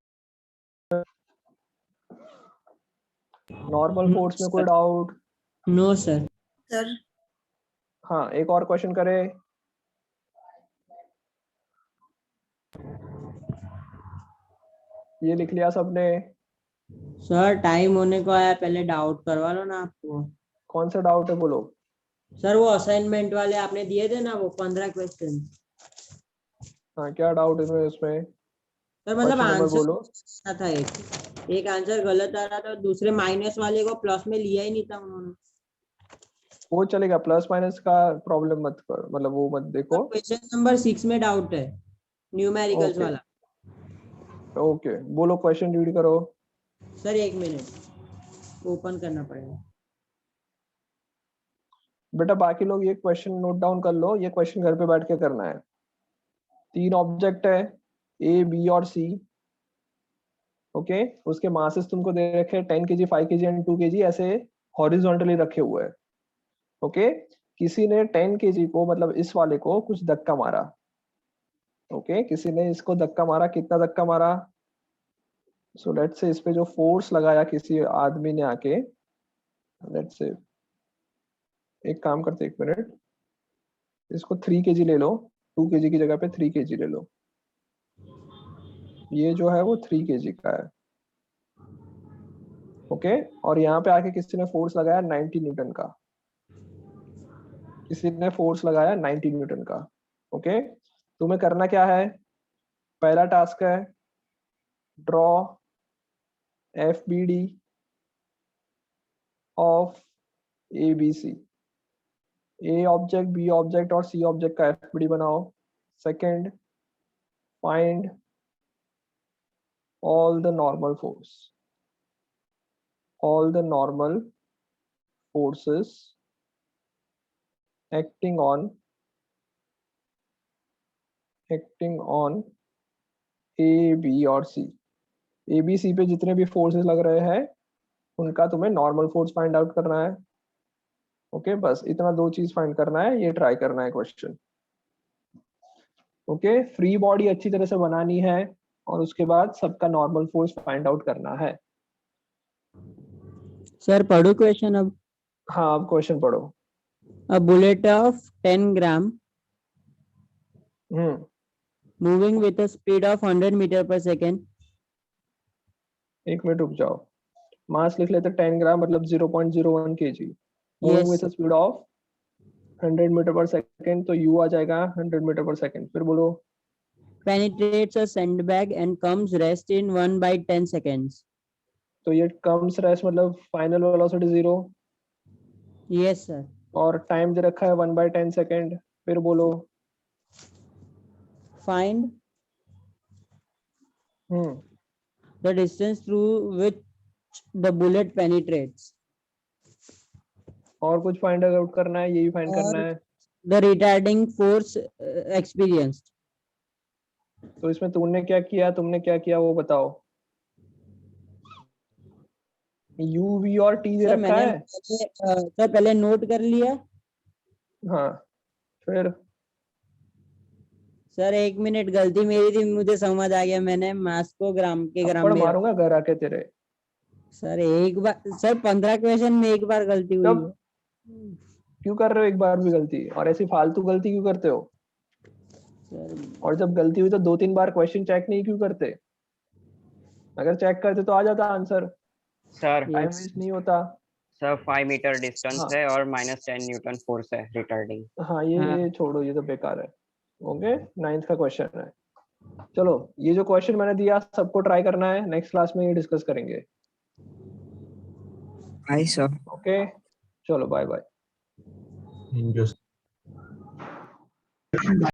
नॉर्मल फोर्स में कोई डाउट? No sir. सर हाँ, एक और क्वेश्चन करें। ये लिख लिया सबने? सर टाइम होने को आया, पहले डाउट करवा लो ना आपको। कौन सा डाउट है बोलो? सर वो असाइनमेंट वाले आपने दिए थे ना, वो 15 क्वेश्चन। हाँ, क्या डाउट है उसमें? सर मतलब क्वेश्चन नंबर आंसर बोलो। था, एक आंसर गलत आ रहा था, दूसरे माइनस वाले को प्लस में लिया ही नहीं था उन्होंने। वो चलेगा, प्लस माइनस का प्रॉब्लम मत कर, मतलब वो मत देखो। क्वेश्चन नंबर 6 में डाउट है, न्यूमेरिकल्स Okay. वाला। ओके, बोलो क्वेश्चन रीड करो। सर 1 मिनट ओपन करना पड़ेगा। बेटा बाकी लोग ये क्वेश्चन नोट डाउन कर लो, ये क्वेश्चन घर पे बैठ के करना है। 3 ऑब्जेक्ट है, ए बी और सी। ओके, उसके मासेस तुमको दे रखे हैं 10 kg, 5 kg एंड 2 kg, ऐसे हॉरिजॉन्टली रखे हुए हैं। ओके, किसी ने 10 kg को, मतलब इस वाले को कुछ धक्का मारा। ओके, किसी ने इसको धक्का मारा, कितना धक्का मारा? सो लेट्स से इस पे जो फोर्स लगाया किसी आदमी ने आके, लेट्स से एक काम करते, 1 मिनट, इसको 3 kg ले लो, 2 kg की जगह पे 3 kg ले लो। ये जो है वो 3 kg का है। ओके, और यहाँ पे आके किसी ने फोर्स लगाया 90 न्यूटन का, किसी ने फोर्स लगाया 90 न्यूटन का। ओके, तुम्हें करना क्या है? पहला टास्क है draw FBD of ABC। A object, B object और सी ऑब्जेक्ट का FBD बनाओ। Second, find all the normal force, all the normal forces acting on A, B और C। A, B, C पे जितने भी फोर्सेस लग रहे हैं उनका तुम्हें नॉर्मल फोर्स फाइंड आउट करना है। ओके, बस इतना 2 चीज फाइंड करना है, ये ट्राई करना है क्वेश्चन। ओके, फ्री बॉडी अच्छी तरह से बनानी है और उसके बाद सबका नॉर्मल फोर्स फाइंड आउट करना है। सर पढ़ो क्वेश्चन अब। हाँ, अब क्वेश्चन पढ़ो। A bullet of 10 gram moving with a speed of 100 meter per second। 1 minute रुक जाओ, मास लिख लेते 10 ग्राम मतलब 0.01 kg, moving with speed of 100 metre per second, तो u आ जाएगा 100 मीटर पर सेकंड। फिर बोलो। penetrates a sandbag and comes rest in 1/10 seconds। तो ये कम्स रेस्ट मतलब फाइनल वेलोसिटी 0। Yes sir. और टाइम दे रखा है 1/10 सेकंड। फिर बोलो। find the distance through which the bullet penetrates। और कुछ फाइंड आउट करना है, यही फाइंड करना है। the retarding force experienced। तो इसमें तुमने क्या किया, तुमने क्या किया वो बताओ। U, V और T दे सर रखा है। सर पहले नोट कर लिया। हाँ, फिर सर 1 मिनट, गलती मेरी थी, मुझे समझ आ गया, मैंने मास को ग्राम के ग्राम में मारूंगा घर आके तेरे। सर एक बार, सर 15 क्वेश्चन में एक बार गलती हुई है। क्यों कर रहे हो एक बार भी गलती, और ऐसी फालतू गलती क्यों करते हो? और जब गलती हुई तो 2-3 बार क्वेश्चन चेक नहीं क्यों करते? अगर चेक करते तो आ जाता आंसर, सर टाइम वेस्ट नहीं होता। सर 5 मीटर डिस्टेंस है और -10 न्यूटन फोर्स है रिटार्डिंग। हाँ, ये छोड़ो, ये तो बेकार है। ओके, 9th का क्वेश्चन है। चलो, ये जो क्वेश्चन मैंने दिया सबको ट्राई करना है, नेक्स्ट क्लास में ये डिस्कस करेंगे। Hi sir. ओके, चलो बाय बाय।